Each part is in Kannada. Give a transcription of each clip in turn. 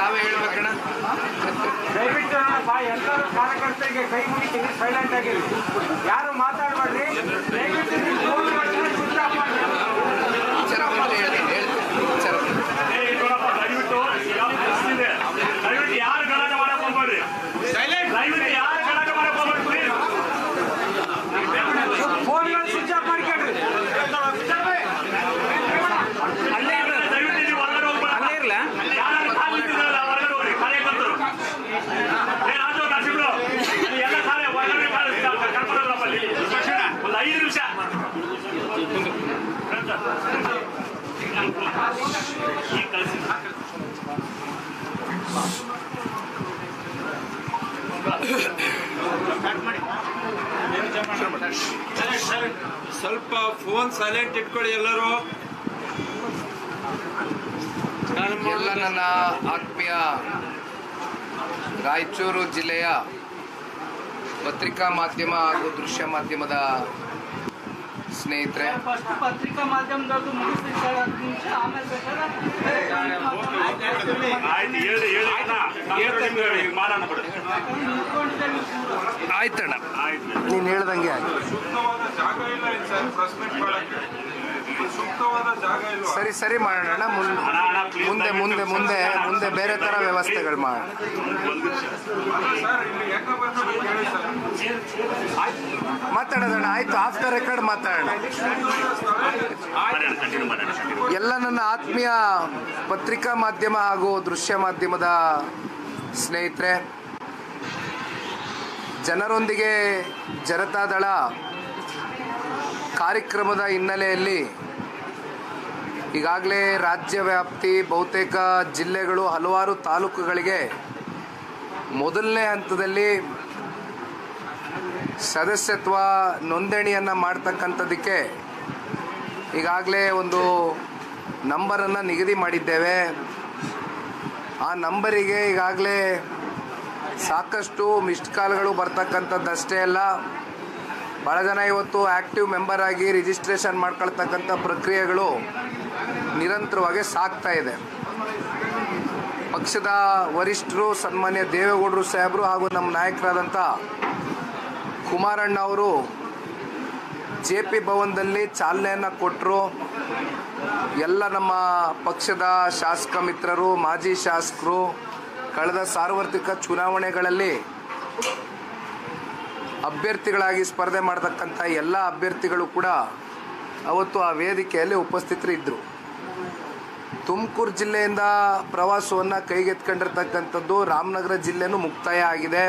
ತಾವೇ ಹೇಳ್ಬೇಕಣ್ಣ. ದಯವಿಟ್ಟು ಎಲ್ಲರೂ ಕಾರ್ಯಕರ್ತರಿಗೆ ಕೈ ಮುಗಿತೀನಿ, ಸೈಲೆಂಟ್ ಆಗಿರಿ, ಯಾರು ಮಾತಾಡಬೇಡ್ರಿ. ದಯವಿಟ್ಟು ಸ್ವಿಚ್ ಆಫ್ ಮಾಡಿ. ದಯವಿಟ್ಟು ಯಾರು ಗಲಾಟೆ ಮಾಡಕ್ ಹೋಗ್ಬೇಡ್ರಿ. ದಯವಿಟ್ಟು ಯಾರು ಗಲಾಟೆ ಮಾಡಕ್ ಹೋಗ್ಬೇಡ್ರಿ. ಫೋನ್ಗಳು ಸ್ವಿಚ್ ಆಫ್ ಮಾಡ್ಕೊಳ್ರಿ. ದಯವಿಟ್ಟು ನೀವು ಹೊರಗಡೆ ಹೋಗ್ಬೇಡ. ಯಾರು ಕಾಲ್ ನಿಂತಿದ್ದಾರಲ್ಲ ಹೊರಗಡೆ ಹೋಗ್ರಿ. ಕಾರ್ಯಕರ್ತರು ರಾಜು ನರಸಿಂಹರು ಎಲ್ಲ ಕಾರ್ಯ ಹೊರಗಡೆ ಕರ್ಕೊಂಡ್ರಲ್ಲಪ್ಪ ಅಲ್ಲಿ ಒಂದು 5 ನಿಮಿಷ. ಈಗ ಕಳಿಸಿ. ಸ್ವಲ್ಪ ಫೋನ್ ಸೈಲೆಂಟ್ ಇಟ್ಕೊಳ್ಳಿ ಎಲ್ಲರೂ. ಎಲ್ಲ ನನ್ನ ಆತ್ಮೀಯ ರಾಯಚೂರು ಜಿಲ್ಲೆಯ ಪತ್ರಿಕಾ ಮಾಧ್ಯಮ ಹಾಗೂ ದೃಶ್ಯ ಮಾಧ್ಯಮದ ಸ್ನೇಹಿತರೆ, ಪತ್ರಿಕಾ ಮಾಧ್ಯಮದವ್ರದ್ದು ಮುಗಿಸ್ತೀನಿ ಸರ್, 10 ನಿಮಿಷ ಆಮೇಲೆ ಆಯ್ತಣ್ಣ, ನೀನು ಹೇಳ್ದಂಗೆ ಆಯ್ತು. ಸರಿ ಸರಿ ಮಾಡೋಣ. ಮುಂದೆ ಮುಂದೆ ಮುಂದೆ ಮುಂದೆ ಬೇರೆ ಥರ ವ್ಯವಸ್ಥೆಗಳು ಮಾಡೋಣ. ಮಾತಾಡೋದಣ್ಣ, ಆಯ್ತು, ಆಫ್ಟರ್ ರೆಕಾರ್ಡ್ ಮಾತಾಡೋಣ. ಎಲ್ಲ ನನ್ನ ಆತ್ಮೀಯ ಪತ್ರಿಕಾ ಮಾಧ್ಯಮ ಹಾಗೂ ದೃಶ್ಯ ಮಾಧ್ಯಮದ ಸ್ನೇಹಿತರೆ, ಜನರೊಂದಿಗೆ ಜನತಾದಳ ಕಾರ್ಯಕ್ರಮದ ಹಿನ್ನೆಲೆಯಲ್ಲಿ ಈಗಾಗಲೇ ರಾಜ್ಯ ವ್ಯಾಪ್ತಿ ಬಹುತೇಕ ಜಿಲ್ಲೆಗಳು, ಹಲವಾರು ತಾಲೂಕುಗಳಿಗೆ ಮೊದಲನೇ ಹಂತದಲ್ಲಿ ಸದಸ್ಯತ್ವ ನೋಂದಣಿಯನ್ನು ಮಾಡ್ತಕ್ಕಂಥದ್ದಕ್ಕೆ ಈಗಾಗಲೇ ಒಂದು ನಂಬರನ್ನು ನಿಗದಿ ಮಾಡಿದ್ದೇವೆ. ಆ ನಂಬರಿಗೆ ಈಗಾಗಲೇ ಸಾಕಷ್ಟು ಮಿಸ್ಡ್ ಕಾಲ್ಗಳು ಬರ್ತಕ್ಕಂಥದ್ದಷ್ಟೇ ಅಲ್ಲ, ಭಾಳ ಜನ ಇವತ್ತು ಆ್ಯಕ್ಟಿವ್ ಮೆಂಬರ್ ಆಗಿ ರಿಜಿಸ್ಟ್ರೇಷನ್ ಮಾಡ್ಕೊಳ್ತಕ್ಕಂಥ ಪ್ರಕ್ರಿಯೆಗಳು ನಿರಂತರವಾಗಿ ಸಾಗ್ತಾ ಇದೆ. ಪಕ್ಷದ ವರಿಷ್ಠರು ಸನ್ಮಾನ್ಯ ದೇವೇಗೌಡರು ಸಾಹೇಬರು ಹಾಗೂ ನಮ್ಮ ನಾಯಕರಾದಂಥ ಕುಮಾರಣ್ಣ ಅವರು JP ಭವನದಲ್ಲಿ ಚಾಲನೆಯನ್ನು ಕೊಟ್ಟರು. ಎಲ್ಲ ನಮ್ಮ ಪಕ್ಷದ ಶಾಸಕ ಮಿತ್ರರು, ಮಾಜಿ ಶಾಸಕರು ಕಳೆದ ಸಾರ್ವತ್ರಿಕ ಚುನಾವಣೆಗಳಲ್ಲಿ ಅಭ್ಯರ್ಥಿಗಳಾಗಿ ಸ್ಪರ್ಧೆ ಮಾಡತಕ್ಕಂಥ ಎಲ್ಲ ಅಭ್ಯರ್ಥಿಗಳು ಕೂಡ ಅವತ್ತು ಆ ವೇದಿಕೆಯಲ್ಲಿ ಉಪಸ್ಥಿತರಿದ್ದರು. ತುಮಕೂರು ಜಿಲ್ಲೆಯಿಂದ ಪ್ರವಾಸವನ್ನು ಕೈಗೆತ್ಕೊಂಡಿರ್ತಕ್ಕಂಥದ್ದು ರಾಮನಗರ ಜಿಲ್ಲೆನೂ ಮುಕ್ತಾಯ ಆಗಿದೆ.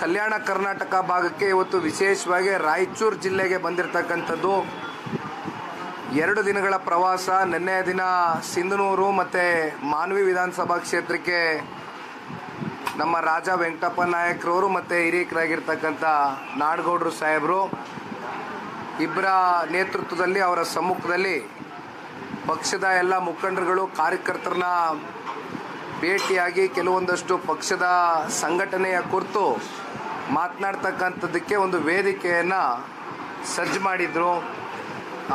ಕಲ್ಯಾಣ ಕರ್ನಾಟಕ ಭಾಗಕ್ಕೆ ಇವತ್ತು ವಿಶೇಷವಾಗಿ ರಾಯಚೂರು ಜಿಲ್ಲೆಗೆ ಬಂದಿರತಕ್ಕಂಥದ್ದು 2 ದಿನಗಳ ಪ್ರವಾಸ. ನಿನ್ನೆಯ ದಿನ ಸಿಂಧನೂರು ಮತ್ತು ಮಾನ್ವಿ ವಿಧಾನಸಭಾ ಕ್ಷೇತ್ರಕ್ಕೆ ನಮ್ಮ ರಾಜ ವೆಂಕಟಪ್ಪ ನಾಯಕರವರು ಮತ್ತು ಹಿರಿಯರಾಗಿರ್ತಕ್ಕಂಥ ನಾಡಗೌಡರು ಸಾಹೇಬರು ಇಬ್ಬರ ನೇತೃತ್ವದಲ್ಲಿ, ಅವರ ಸಮ್ಮುಖದಲ್ಲಿ ಪಕ್ಷದ ಎಲ್ಲ ಮುಖಂಡರುಗಳು ಕಾರ್ಯಕರ್ತರನ್ನ ಭೇಟಿಯಾಗಿ ಕೆಲವೊಂದಷ್ಟು ಪಕ್ಷದ ಸಂಘಟನೆಯ ಕುರಿತು ಮಾತನಾಡ್ತಕ್ಕಂಥದ್ದಕ್ಕೆ ಒಂದು ವೇದಿಕೆಯನ್ನು ಸಜ್ಜು ಮಾಡಿದರು.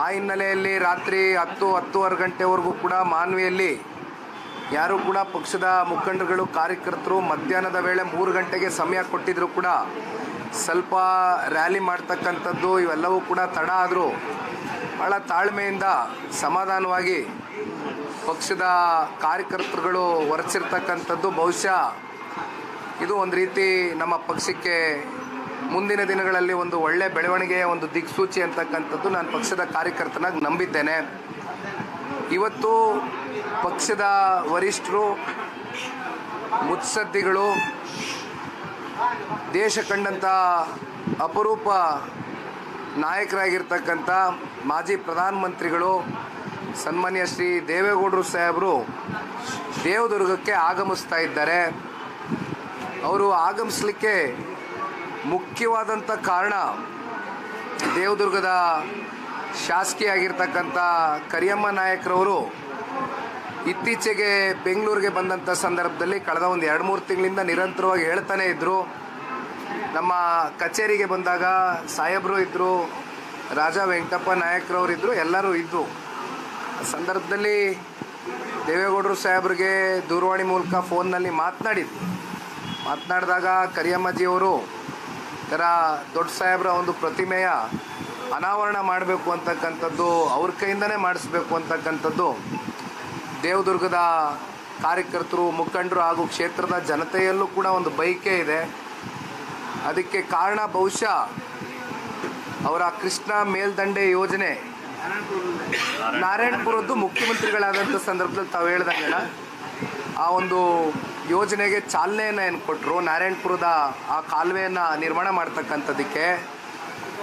ಆ ಹಿನ್ನೆಲೆಯಲ್ಲಿ ರಾತ್ರಿ 10-10:30 ಗಂಟೆವರೆಗೂ ಕೂಡ ಮಾನ್ವಿಯಲ್ಲಿ ಯಾರೂ ಕೂಡ ಪಕ್ಷದ ಮುಖಂಡರುಗಳು ಕಾರ್ಯಕರ್ತರು ಮಧ್ಯಾಹ್ನದ ವೇಳೆ 3 ಗಂಟೆಗೆ ಸಮಯ ಕೊಟ್ಟಿದ್ದರೂ ಕೂಡ ಸ್ವಲ್ಪ ರ್ಯಾಲಿ ಮಾಡ್ತಕ್ಕಂಥದ್ದು ಇವೆಲ್ಲವೂ ಕೂಡ ತಡ ಆದರೂ ಭಾಳ ತಾಳ್ಮೆಯಿಂದ ಸಮಾಧಾನವಾಗಿ ಪಕ್ಷದ ಕಾರ್ಯಕರ್ತರುಗಳು ಹೊರಚಿರ್ತಕ್ಕಂಥದ್ದು ಬಹುಶಃ ಇದು ಒಂದು ರೀತಿ ನಮ್ಮ ಪಕ್ಷಕ್ಕೆ ಮುಂದಿನ ದಿನಗಳಲ್ಲಿ ಒಂದು ಒಳ್ಳೆಯ ಬೆಳವಣಿಗೆಯ ಒಂದು ದಿಕ್ಸೂಚಿ ಅಂತಕ್ಕಂಥದ್ದು ನಾನು ಪಕ್ಷದ ಕಾರ್ಯಕರ್ತನಾಗಿ ನಂಬಿದ್ದೇನೆ. ಇವತ್ತು ಪಕ್ಷದ ವರಿಷ್ಠರು, ಮುತ್ಸದ್ದಿಗಳು, ದೇಶ ಕಂಡಂಥ ಅಪರೂಪ ನಾಯಕರಾಗಿರ್ತಕ್ಕಂಥ ಮಾಜಿ ಪ್ರಧಾನಮಂತ್ರಿಗಳು ಸನ್ಮಾನ್ಯ ಶ್ರೀ ದೇವೇಗೌಡರು ಸಾಹೇಬರು ದೇವದುರ್ಗಕ್ಕೆ ಆಗಮಿಸ್ತಾ ಇದ್ದಾರೆ. ಅವರು ಆಗಮಿಸಲಿಕ್ಕೆ ಮುಖ್ಯವಾದಂಥ ಕಾರಣ ದೇವದುರ್ಗದ ಶಾಸಕಿಯಾಗಿರ್ತಕ್ಕಂಥ ಕರಿಯಮ್ಮ ನಾಯಕರವರು ಇತ್ತೀಚೆಗೆ ಬೆಂಗಳೂರಿಗೆ ಬಂದಂಥ ಸಂದರ್ಭದಲ್ಲಿ ಕಳೆದ ಒಂದು 2-3 ತಿಂಗಳಿಂದ ನಿರಂತರವಾಗಿ ಹೇಳ್ತಾನೆ ಇದ್ದರು. ನಮ್ಮ ಕಚೇರಿಗೆ ಬಂದಾಗ ಸಾಹೇಬರು ಇದ್ದರು, ರಾಜ ವೆಂಕಟಪ್ಪ ನಾಯಕರವರು ಇದ್ದರು, ಎಲ್ಲರೂ ಇದ್ದರು. ಆ ಸಂದರ್ಭದಲ್ಲಿ ದೇವೇಗೌಡರು ಸಾಹೇಬ್ರಿಗೆ ದೂರವಾಣಿ ಮೂಲಕ ಫೋನ್ನಲ್ಲಿ ಮಾತನಾಡಿದಾಗ ಕರಿಯಮ್ಮಜಿಯವರು ಥರ ದೊಡ್ಡ ಸಾಹೇಬ್ರ ಒಂದು ಪ್ರತಿಮೆಯ ಅನಾವರಣ ಮಾಡಬೇಕು ಅಂತಕ್ಕಂಥದ್ದು ಅವ್ರ ಕೈಯಿಂದನೇ ಮಾಡಿಸ್ಬೇಕು ಅಂತಕ್ಕಂಥದ್ದು ದೇವದುರ್ಗದ ಕಾರ್ಯಕರ್ತರು, ಮುಖಂಡರು ಹಾಗೂ ಕ್ಷೇತ್ರದ ಜನತೆಯಲ್ಲೂ ಕೂಡ ಒಂದು ಬಯಕೆ ಇದೆ. ಅದಕ್ಕೆ ಕಾರಣ ಬಹುಶಃ ಅವರ ಕೃಷ್ಣ ಮೇಲ್ದಂಡೆ ಯೋಜನೆ ನಾರಾಯಣಪುರದ್ದು ಮುಖ್ಯಮಂತ್ರಿಗಳಾದಂಥ ಸಂದರ್ಭದಲ್ಲಿ ತಾವು ಹೇಳ್ದಂಗೆ ಆ ಒಂದು ಯೋಜನೆಗೆ ಚಾಲನೆಯನ್ನು ಏನು ಕೊಟ್ಟರು, ನಾರಾಯಣಪುರದ ಆ ಕಾಲುವೆಯನ್ನು ನಿರ್ಮಾಣ ಮಾಡ್ತಕ್ಕಂಥದ್ದಕ್ಕೆ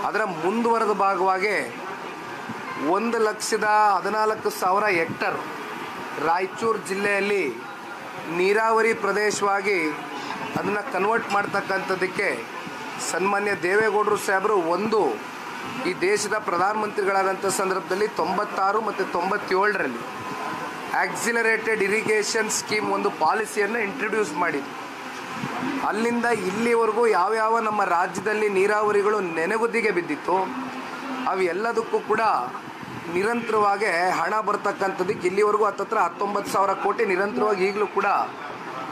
ಅದರ ಮುಂದುವರೆದ ಭಾಗವಾಗಿ 1,14,000 ಹೆಕ್ಟರ್ ರಾಯಚೂರು ಜಿಲ್ಲೆಯಲ್ಲಿ ನೀರಾವರಿ ಪ್ರದೇಶವಾಗಿ ಅದನ್ನು ಕನ್ವರ್ಟ್ ಮಾಡ್ತಕ್ಕಂಥದ್ದಕ್ಕೆ ಸನ್ಮಾನ್ಯ ದೇವೇಗೌಡರು ಸಾಹೇಬರು ಈ ದೇಶದ ಪ್ರಧಾನಮಂತ್ರಿಗಳಾದಂಥ ಸಂದರ್ಭದಲ್ಲಿ 96 ಮತ್ತು 97ರಲ್ಲಿ ಆಕ್ಸಿಲರೇಟೆಡ್ ಇರಿಗೇಷನ್ ಸ್ಕೀಮ್ ಒಂದು ಪಾಲಿಸಿಯನ್ನು ಇಂಟ್ರೊಡ್ಯೂಸ್ ಮಾಡಿದ್ರು. ಅಲ್ಲಿಂದ ಇಲ್ಲಿವರೆಗೂ ಯಾವ್ಯಾವ ನಮ್ಮ ರಾಜ್ಯದಲ್ಲಿ ನೀರಾವರಿಗಳು ನೆನೆಗುದ್ದಿಗೆ ಬಿದ್ದಿತ್ತು ಅವೆಲ್ಲದಕ್ಕೂ ಕೂಡ ನಿರಂತರವಾಗಿ ಹಣ ಬರ್ತಕ್ಕಂಥದ್ದಕ್ಕೆ ಇಲ್ಲಿವರೆಗೂ ಹತ್ತತ್ರ 19,000 ಕೋಟಿ ನಿರಂತರವಾಗಿ ಈಗಲೂ ಕೂಡ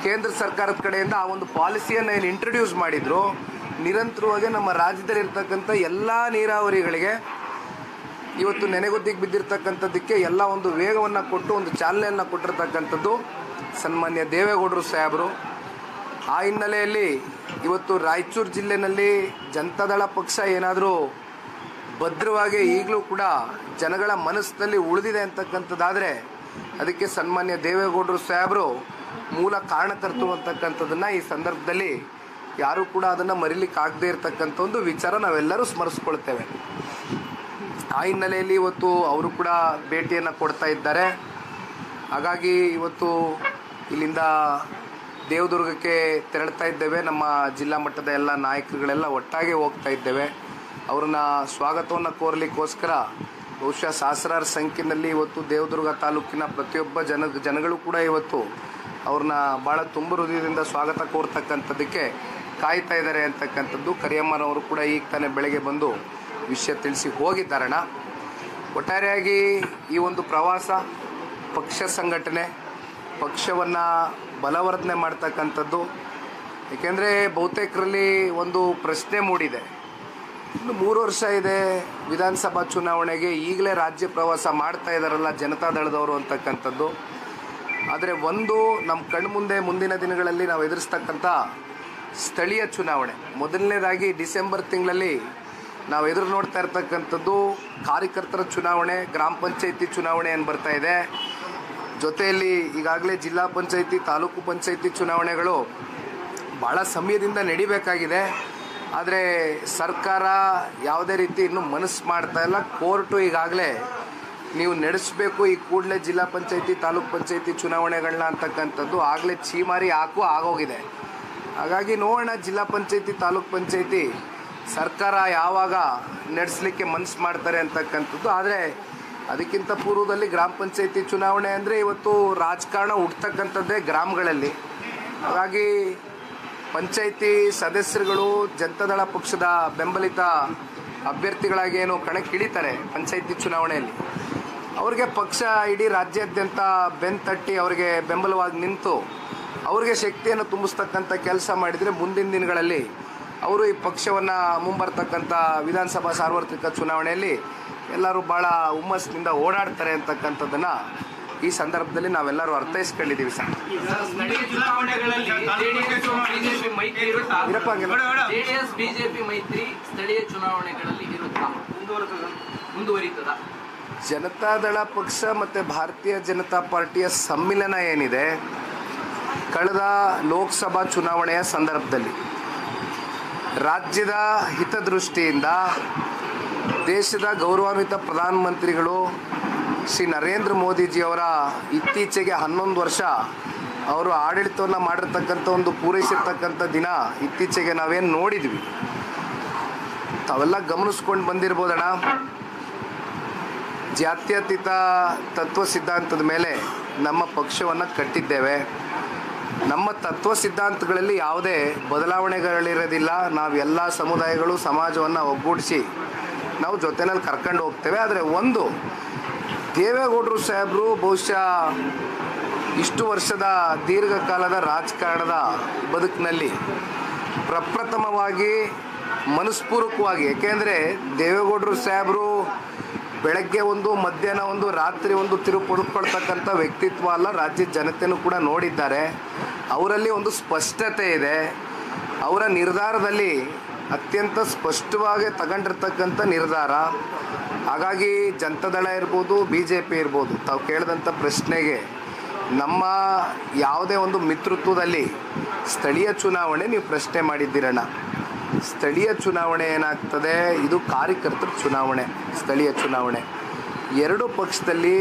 ಕೇಂದ್ರ ಸರ್ಕಾರದ ಕಡೆಯಿಂದ ಆ ಒಂದು ಪಾಲಿಸಿಯನ್ನು ಏನು ಇಂಟ್ರೊಡ್ಯೂಸ್ ಮಾಡಿದ್ರು, ನಿರಂತರವಾಗಿ ನಮ್ಮ ರಾಜ್ಯದಲ್ಲಿರ್ತಕ್ಕಂಥ ಎಲ್ಲ ನೀರಾವರಿಗಳಿಗೆ ಇವತ್ತು ನೆನೆಗುದ್ದಿಗೆ ಬಿದ್ದಿರ್ತಕ್ಕಂಥದ್ದಕ್ಕೆ ಎಲ್ಲ ಒಂದು ವೇಗವನ್ನು ಕೊಟ್ಟು ಒಂದು ಚಾಲನೆಯನ್ನು ಕೊಟ್ಟಿರ್ತಕ್ಕಂಥದ್ದು ಸನ್ಮಾನ್ಯ ದೇವೇಗೌಡರು ಸಾಹೇಬರು. ಆ ಹಿನ್ನೆಲೆಯಲ್ಲಿ ಇವತ್ತು ರಾಯಚೂರು ಜಿಲ್ಲೆಯಲ್ಲಿ ಜನತಾದಳ ಪಕ್ಷ ಏನಾದರೂ ಭದ್ರವಾಗಿ ಈಗಲೂ ಕೂಡ ಜನಗಳ ಮನಸ್ಸಿನಲ್ಲಿ ಉಳಿದಿದೆ ಅಂತಕ್ಕಂಥದ್ದಾದರೆ ಅದಕ್ಕೆ ಸನ್ಮಾನ್ಯ ದೇವೇಗೌಡರು ಸಾಹೇಬರು ಮೂಲ ಕಾರಣಕರ್ತರು ಅಂತಕ್ಕಂಥದ್ದನ್ನು ಈ ಸಂದರ್ಭದಲ್ಲಿ ಯಾರೂ ಕೂಡ ಅದನ್ನು ಮರಿಲಿಕ್ಕಾಗದೇ ಇರತಕ್ಕಂಥ ಒಂದು ವಿಚಾರ ನಾವೆಲ್ಲರೂ ಸ್ಮರಿಸ್ಕೊಳ್ತೇವೆ. ಆ ಹಿನ್ನೆಲೆಯಲ್ಲಿ ಇವತ್ತು ಅವರು ಕೂಡ ಭೇಟಿಯನ್ನು ಕೊಡ್ತಾ ಇದ್ದಾರೆ. ಹಾಗಾಗಿ ಇವತ್ತು ಇಲ್ಲಿಂದ ದೇವದುರ್ಗಕ್ಕೆ ತೆರಳ್ತಾ ಇದ್ದೇವೆ. ನಮ್ಮ ಜಿಲ್ಲಾ ಮಟ್ಟದ ಎಲ್ಲ ನಾಯಕರುಗಳೆಲ್ಲ ಒಟ್ಟಾಗಿ ಹೋಗ್ತಾ ಇದ್ದೇವೆ. ಅವ್ರನ್ನ ಸ್ವಾಗತವನ್ನು ಕೋರಲಿಕ್ಕೋಸ್ಕರ ಬಹುಶಃ ಸಹಸ್ರಾರು ಸಂಖ್ಯೆಯಲ್ಲಿ ಇವತ್ತು ದೇವದುರ್ಗ ತಾಲೂಕಿನ ಪ್ರತಿಯೊಬ್ಬ ಜನಗಳು ಕೂಡ ಇವತ್ತು ಅವ್ರನ್ನ ಭಾಳ ತುಂಬ ಹೃದಯದಿಂದ ಸ್ವಾಗತ ಕೋರ್ತಕ್ಕಂಥದ್ದಕ್ಕೆ ಕಾಯ್ತಾ ಇದ್ದಾರೆ ಅಂತಕ್ಕಂಥದ್ದು. ಕರಿಯಮ್ಮನವರು ಕೂಡ ಈಗ ತಾನೇ ಬೆಳಗ್ಗೆ ಬಂದು ವಿಷಯ ತಿಳಿಸಿ ಹೋಗಿದ್ದಾರಣ. ಒಟ್ಟಾರೆಯಾಗಿ ಈ ಒಂದು ಪ್ರವಾಸ ಪಕ್ಷ ಸಂಘಟನೆ, ಪಕ್ಷವನ್ನು ಬಲವರ್ಧನೆ ಮಾಡ್ತಕ್ಕಂಥದ್ದು. ಏಕೆಂದರೆ ಬಹುತೇಕರಲ್ಲಿ ಒಂದು ಪ್ರಶ್ನೆ ಮೂಡಿದೆ, ಇನ್ನು 3 ವರ್ಷ ಇದೆ ವಿಧಾನಸಭಾ ಚುನಾವಣೆಗೆ, ಈಗಲೇ ರಾಜ್ಯ ಪ್ರವಾಸ ಮಾಡ್ತಾ ಇದ್ದಾರಲ್ಲ ಜನತಾದಳದವರು ಅಂತಕ್ಕಂಥದ್ದು. ಆದರೆ ನಮ್ಮ ಕಣ್ಮುಂದೆ ಮುಂದಿನ ದಿನಗಳಲ್ಲಿ ನಾವು ಎದುರಿಸ್ತಕ್ಕಂಥ ಸ್ಥಳೀಯ ಚುನಾವಣೆ, ಮೊದಲನೇದಾಗಿ ಡಿಸೆಂಬರ್ ತಿಂಗಳಲ್ಲಿ ನಾವು ಎದುರು ನೋಡ್ತಾ ಇರ್ತಕ್ಕಂಥದ್ದು ಕಾರ್ಯಕರ್ತರ ಚುನಾವಣೆ, ಗ್ರಾಮ ಪಂಚಾಯಿತಿ ಚುನಾವಣೆ ಏನು ಬರ್ತಾ ಇದೆ. ಜೊತೆಯಲ್ಲಿ ಈಗಾಗಲೇ ಜಿಲ್ಲಾ ಪಂಚಾಯಿತಿ, ತಾಲೂಕು ಪಂಚಾಯಿತಿ ಚುನಾವಣೆಗಳು ಭಾಳ ಸಮಯದಿಂದ ನಡಿಬೇಕಾಗಿದೆ. ಆದರೆ ಸರ್ಕಾರ ಯಾವುದೇ ರೀತಿ ಇನ್ನೂ ಮನಸ್ಸು ಮಾಡ್ತಾ ಇಲ್ಲ. ಕೋರ್ಟು ಈಗಾಗಲೇ ನೀವು ನಡೆಸಬೇಕು ಈ ಕೂಡಲೇ ಜಿಲ್ಲಾ ಪಂಚಾಯಿತಿ, ತಾಲೂಕು ಪಂಚಾಯಿತಿ ಚುನಾವಣೆಗಳನ್ನ ಅಂತಕ್ಕಂಥದ್ದು ಆಗಲೇ ಛೀಮಾರಿ ಆಗೋಗಿದೆ. ಹಾಗಾಗಿ ನೋಡೋಣ ಜಿಲ್ಲಾ ಪಂಚಾಯಿತಿ, ತಾಲೂಕು ಪಂಚಾಯಿತಿ ಸರ್ಕಾರ ಯಾವಾಗ ನಡೆಸಲಿಕ್ಕೆ ಮನಸ್ಸು ಮಾಡ್ತಾರೆ ಅಂತಕ್ಕಂಥದ್ದು. ಆದರೆ ಅದಕ್ಕಿಂತ ಪೂರ್ವದಲ್ಲಿ ಗ್ರಾಮ ಪಂಚಾಯಿತಿ ಚುನಾವಣೆ ಅಂದರೆ ಇವತ್ತು ರಾಜಕಾರಣ ಹುಡ್ತಕ್ಕಂಥದ್ದೇ ಗ್ರಾಮಗಳಲ್ಲಿ. ಹಾಗಾಗಿ ಪಂಚಾಯಿತಿ ಸದಸ್ಯರುಗಳು ಜನತಾದಳ ಪಕ್ಷದ ಬೆಂಬಲಿತ ಅಭ್ಯರ್ಥಿಗಳಾಗಿ ಏನು ಕಣಕ್ಕಿಳಿತಾರೆ ಪಂಚಾಯಿತಿ ಚುನಾವಣೆಯಲ್ಲಿ, ಅವ್ರಿಗೆ ಪಕ್ಷ ಇಡೀ ರಾಜ್ಯಾದ್ಯಂತ ಬೆನ್ತಟ್ಟಿ ಅವರಿಗೆ ಬೆಂಬಲವಾಗಿ ನಿಂತು ಅವ್ರಿಗೆ ಶಕ್ತಿಯನ್ನು ತುಂಬಿಸ್ತಕ್ಕಂಥ ಕೆಲಸ ಮಾಡಿದರೆ ಮುಂದಿನ ದಿನಗಳಲ್ಲಿ ಅವರು ಈ ಪಕ್ಷವನ್ನು ಮುಂಬರ್ತಕ್ಕಂಥ ವಿಧಾನಸಭಾ ಸಾರ್ವತ್ರಿಕ ಚುನಾವಣೆಯಲ್ಲಿ ಎಲ್ಲರೂ ಭಾಳ ಹುಮ್ಮಸ್ಸಿನಿಂದ ಓಡಾಡ್ತಾರೆ ಅಂತಕ್ಕಂಥದ್ದನ್ನು ಈ ಸಂದರ್ಭದಲ್ಲಿ ನಾವೆಲ್ಲರೂ ಅರ್ಥೈಸ್ಕೊಂಡಿದ್ದೀವಿ ಸರ್. ಜೆಡಿಎಸ್ ಬಿಜೆಪಿ ಮೈತ್ರಿ ಸ್ಥಳೀಯ ಚುನಾವಣೆಗಳಲ್ಲಿ ಇರುತ್ತಾ ಮುಂದುವರಿತದ? ಜನತಾದಳ ಪಕ್ಷ ಮತ್ತು ಭಾರತೀಯ ಜನತಾ ಪಾರ್ಟಿಯ ಸಮ್ಮಿಲನ ಏನಿದೆ, ಕಳೆದ ಲೋಕಸಭಾ ಚುನಾವಣೆಯ ಸಂದರ್ಭದಲ್ಲಿ ರಾಜ್ಯದ ಹಿತದೃಷ್ಟಿಯಿಂದ ದೇಶದ ಗೌರವಾನ್ವಿತ ಪ್ರಧಾನಮಂತ್ರಿಗಳು ಶ್ರೀ ನರೇಂದ್ರ ಮೋದಿಜಿಯವರ ಇತ್ತೀಚೆಗೆ 11 ವರ್ಷ ಅವರು ಆಡಳಿತವನ್ನು ಮಾಡಿರ್ತಕ್ಕಂಥ ಒಂದು ಪೂರೈಸಿರ್ತಕ್ಕಂಥ ದಿನ ಇತ್ತೀಚೆಗೆ ನಾವೇನು ನೋಡಿದ್ವಿ, ತಾವೆಲ್ಲ ಗಮನಿಸ್ಕೊಂಡು ಬಂದಿರ್ಬೋದಣ್ಣ. ಜಾತ್ಯತೀತ ತತ್ವ ಸಿದ್ಧಾಂತದ ಮೇಲೆ ನಮ್ಮ ಪಕ್ಷವನ್ನು ಕಟ್ಟಿದ್ದೇವೆ. ನಮ್ಮ ತತ್ವ ಸಿದ್ಧಾಂತಗಳಲ್ಲಿ ಯಾವುದೇ ಬದಲಾವಣೆಗಳಿರೋದಿಲ್ಲ. ನಾವು ಎಲ್ಲ ಸಮುದಾಯಗಳು ಸಮಾಜವನ್ನು ಒಗ್ಗೂಡಿಸಿ ನಾವು ಜೊತೆಯಲ್ಲಿ ಕರ್ಕೊಂಡು ಹೋಗ್ತೇವೆ. ಆದರೆ ದೇವೇಗೌಡರು ಸಾಹೇಬರು ಬಹುಶಃ ಇಷ್ಟು ವರ್ಷದ ದೀರ್ಘಕಾಲದ ರಾಜಕಾರಣದ ಬದುಕಿನಲ್ಲಿ ಪ್ರಪ್ರಥಮವಾಗಿ ಮನಸ್ಪೂರ್ವಕವಾಗಿ, ಏಕೆಂದರೆ ದೇವೇಗೌಡರು ಸಾಹೇಬರು ಬೆಳಗ್ಗೆ ಒಂದು, ಮಧ್ಯಾಹ್ನ ಒಂದು, ರಾತ್ರಿ ಒಂದು ತಿರುಗಿ ಪಡ್ಕೊಳ್ತಕ್ಕಂಥ ವ್ಯಕ್ತಿತ್ವ ಅಲ್ಲ. ರಾಜ್ಯದ ಜನತೆಯೂ ಕೂಡ ನೋಡಿದ್ದಾರೆ. ಅವರಲ್ಲಿ ಒಂದು ಸ್ಪಷ್ಟತೆ ಇದೆ. ಅವರ ನಿರ್ಧಾರದಲ್ಲಿ ಅತ್ಯಂತ ಸ್ಪಷ್ಟವಾಗಿ ತಗೊಂಡಿರ್ತಕ್ಕಂಥ ನಿರ್ಧಾರ. ಹಾಗಾಗಿ ಜನತಾದಳ ಇರ್ಬೋದು, BJP ಇರ್ಬೋದು, ತಾವು ಕೇಳಿದಂಥ ಪ್ರಶ್ನೆಗೆ ನಮ್ಮ ಯಾವುದೇ ಒಂದು ಮಿತ್ರತ್ವದಲ್ಲಿ ಸ್ಥಳೀಯ ಚುನಾವಣೆ ನೀವು ಪ್ರಶ್ನೆ ಮಾಡಿದ್ದೀರಣ್ಣ. ಸ್ಥಳೀಯ ಚುನಾವಣೆ ಏನಾಗ್ತದೆ, ಇದು ಕಾರ್ಯಕರ್ತರ ಚುನಾವಣೆ. ಸ್ಥಳೀಯ ಚುನಾವಣೆ ಎರಡು ಪಕ್ಷದಲ್ಲಿ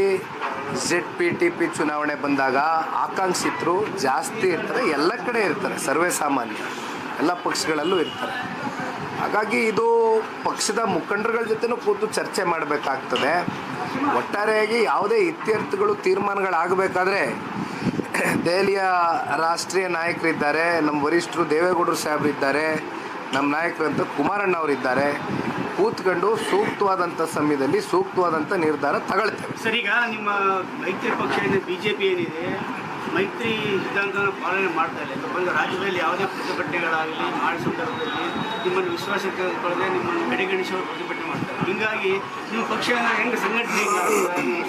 ZPTP ಚುನಾವಣೆ ಬಂದಾಗ ಆಕಾಂಕ್ಷಿತರು ಜಾಸ್ತಿ ಇರ್ತಾರೆ. ಎಲ್ಲ ಕಡೆ ಇರ್ತಾರೆ, ಸರ್ವೇ ಸಾಮಾನ್ಯ ಎಲ್ಲ ಪಕ್ಷಗಳಲ್ಲೂ ಇರ್ತಾರೆ. ಹಾಗಾಗಿ ಇದು ಪಕ್ಷದ ಮುಖಂಡರುಗಳ ಜೊತೆನೂ ಕೂತು ಚರ್ಚೆ ಮಾಡಬೇಕಾಗ್ತದೆ. ಒಟ್ಟಾರೆಯಾಗಿ ಯಾವುದೇ ಇತ್ಯರ್ಥಗಳು ತೀರ್ಮಾನಗಳಾಗಬೇಕಾದ್ರೆ ದೆಹಲಿಯ ರಾಷ್ಟ್ರೀಯ ನಾಯಕರಿದ್ದಾರೆ, ನಮ್ಮ ವರಿಷ್ಠರು ದೇವೇಗೌಡರು ಸಾಹೇಬರಿದ್ದಾರೆ, ನಮ್ಮ ನಾಯಕರಂತ ಕುಮಾರಣ್ಣ ಅವರಿದ್ದಾರೆ. ಕೂತ್ಕೊಂಡು ಸೂಕ್ತವಾದಂಥ ಸಮಯದಲ್ಲಿ ಸೂಕ್ತವಾದಂಥ ನಿರ್ಧಾರ ತಗೊಳ್ತೇವೆ. ಸರ್, ಈಗ ನಿಮ್ಮ ಮೈತ್ರಿ ಪಕ್ಷ BJP ಏನಿದೆ, ಮೈತ್ರಿ ಸಿದ್ಧಾಂತನ ಪಾಲನೆ ಮಾಡ್ತಾ ಇಲ್ಲ. ಒಂದು ರಾಜ್ಯದಲ್ಲಿ ಯಾವುದೇ ಪ್ರತಿಭಟನೆಗಳಾಗಲಿ ಮಾಡೋ ಸಂದರ್ಭದಲ್ಲಿ ನಿಮ್ಮನ್ನು ವಿಶ್ವಾಸಕ್ಕೆ ತೆಗೆದುಕೊಳ್ಳದೆ ನಿಮ್ಮನ್ನು ಕಡೆಗಣಿಸುವ ಪ್ರತಿಭಟನೆ ಮಾಡ್ತಾರೆ. ಹೀಗಾಗಿ ನಿಮ್ಮ ಪಕ್ಷ ಹೆಂಗೆ ಸಂಘಟನೆ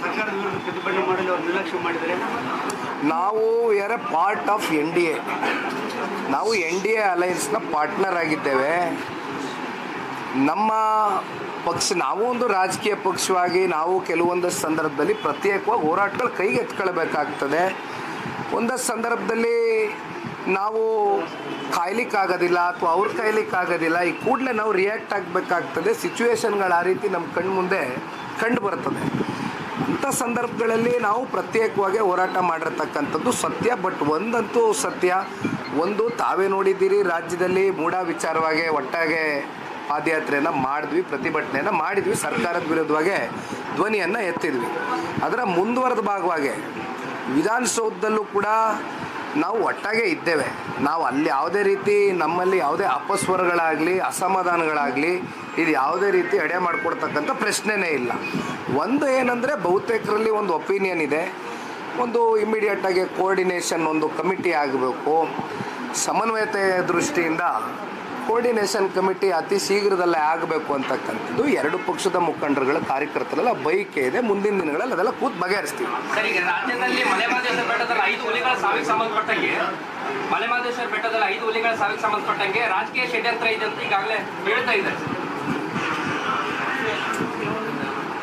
ಸರ್ಕಾರದ ವಿರುದ್ಧ ಪ್ರತಿಭಟನೆ ಮಾಡಲು ಅವ್ರು ನಿರ್ಲಕ್ಷ್ಯ ಮಾಡಿದರೆ? ನಾವು are a part of NDA. ನಾವು NDA ಅಲಯನ್ಸ್ನ ಪಾರ್ಟ್ನರ್ ಆಗಿದ್ದೇವೆ. ನಮ್ಮ ಪಕ್ಷ, ನಾವು ಒಂದು ರಾಜಕೀಯ ಪಕ್ಷವಾಗಿ ನಾವು ಕೆಲವೊಂದಷ್ಟು ಸಂದರ್ಭದಲ್ಲಿ ಪ್ರತ್ಯೇಕವಾಗಿ ಹೋರಾಟಗಳು ಕೈಗೆತ್ಕೊಳ್ಬೇಕಾಗ್ತದೆ. ಒಂದಷ್ಟು ಸಂದರ್ಭದಲ್ಲಿ ನಾವು ಕಾಯ್ಲಿಕ್ಕಾಗೋದಿಲ್ಲ ಅಥವಾ ಅವ್ರು ಕಾಯ್ಲಿಕ್ಕಾಗೋದಿಲ್ಲ. ಈ ಕೂಡಲೇ ನಾವು ರಿಯಾಕ್ಟ್ ಆಗಬೇಕಾಗ್ತದೆ. ಸಿಚುವೇಶನ್ಗಳು ಆ ರೀತಿ ನಮ್ಮ ಕಣ್ಣು ಮುಂದೆ ಕಂಡು ಬರ್ತದೆ. ಅಂಥ ಸಂದರ್ಭಗಳಲ್ಲಿ ನಾವು ಪ್ರತ್ಯೇಕವಾಗಿ ಹೋರಾಟ ಮಾಡಿರ್ತಕ್ಕಂಥದ್ದು ಸತ್ಯ. ಬಟ್ ಒಂದಂತೂ ಸತ್ಯ, ಒಂದು ತಾವೇ ನೋಡಿದ್ದೀರಿ, ರಾಜ್ಯದಲ್ಲಿ ಮೂಢ ವಿಚಾರವಾಗಿ ಒಟ್ಟಾಗೆ ಪಾದಯಾತ್ರೆಯನ್ನು ಮಾಡಿದ್ವಿ, ಪ್ರತಿಭಟನೆಯನ್ನು ಮಾಡಿದ್ವಿ, ಸರ್ಕಾರದ ವಿರುದ್ಧವಾಗಿ ಧ್ವನಿಯನ್ನು ಎತ್ತಿದ್ವಿ. ಅದರ ಮುಂದುವರೆದ ಭಾಗವಾಗಿ ವಿಧಾನಸೌಧದಲ್ಲೂ ಕೂಡ ನಾವು ಒಟ್ಟಾಗೆ ಇದ್ದೇವೆ. ನಾವು ಅಲ್ಲಿ ಯಾವುದೇ ರೀತಿ ನಮ್ಮಲ್ಲಿ ಯಾವುದೇ ಅಪಸ್ವರಗಳಾಗಲಿ ಅಸಮಾಧಾನಗಳಾಗಲಿ ಇದು ಯಾವುದೇ ರೀತಿ ಎಡೆ ಮಾಡಿಕೊಡ್ತಕ್ಕಂಥ ಪ್ರಶ್ನೆನೇ ಇಲ್ಲ. ಒಂದು ಏನಂದರೆ ಬಹುತೇಕರಲ್ಲಿ ಒಂದು ಒಪಿನಿಯನ್ ಇದೆ, ಒಂದು ಇಮ್ಮಿಡಿಯೇಟಾಗಿ ಕೋಆರ್ಡಿನೇಷನ್ ಒಂದು ಕಮಿಟಿ ಆಗಬೇಕು. ಸಮನ್ವಯತೆ ದೃಷ್ಟಿಯಿಂದ ಕೋಆರ್ಡಿನೇಷನ್ ಕಮಿಟಿ ಅತಿ ಶೀಘ್ರದಲ್ಲೇ ಆಗಬೇಕು ಅಂತಕ್ಕಂಥದ್ದು ಎರಡು ಪಕ್ಷದ ಮುಖಂಡರುಗಳ ಕಾರ್ಯಕರ್ತರೆಲ್ಲ ಬಯಕೆ ಇದೆ. ಮುಂದಿನ ದಿನಗಳಲ್ಲಿ ಅದೆಲ್ಲ ಕೂತ್ ಬಗೆಹರಿಸ್ತೀವಿ. ಸರ್, ಈಗ ರಾಜ್ಯದಲ್ಲಿ ಮಲೆಮಹದೇಶ್ವರ ಬೆಟ್ಟದಲ್ಲಿ 5 ಹುಲಿಗಳ ಸಾವಿಗೆ ಸಂಬಂಧಪಟ್ಟಂಗೆ ರಾಜಕೀಯ ಷಡ್ಯಂತ್ರ ಇದೆ ಅಂತ ಈಗಾಗಲೇ ಹೇಳ್ತಾ ಇದ್ದಾರೆ.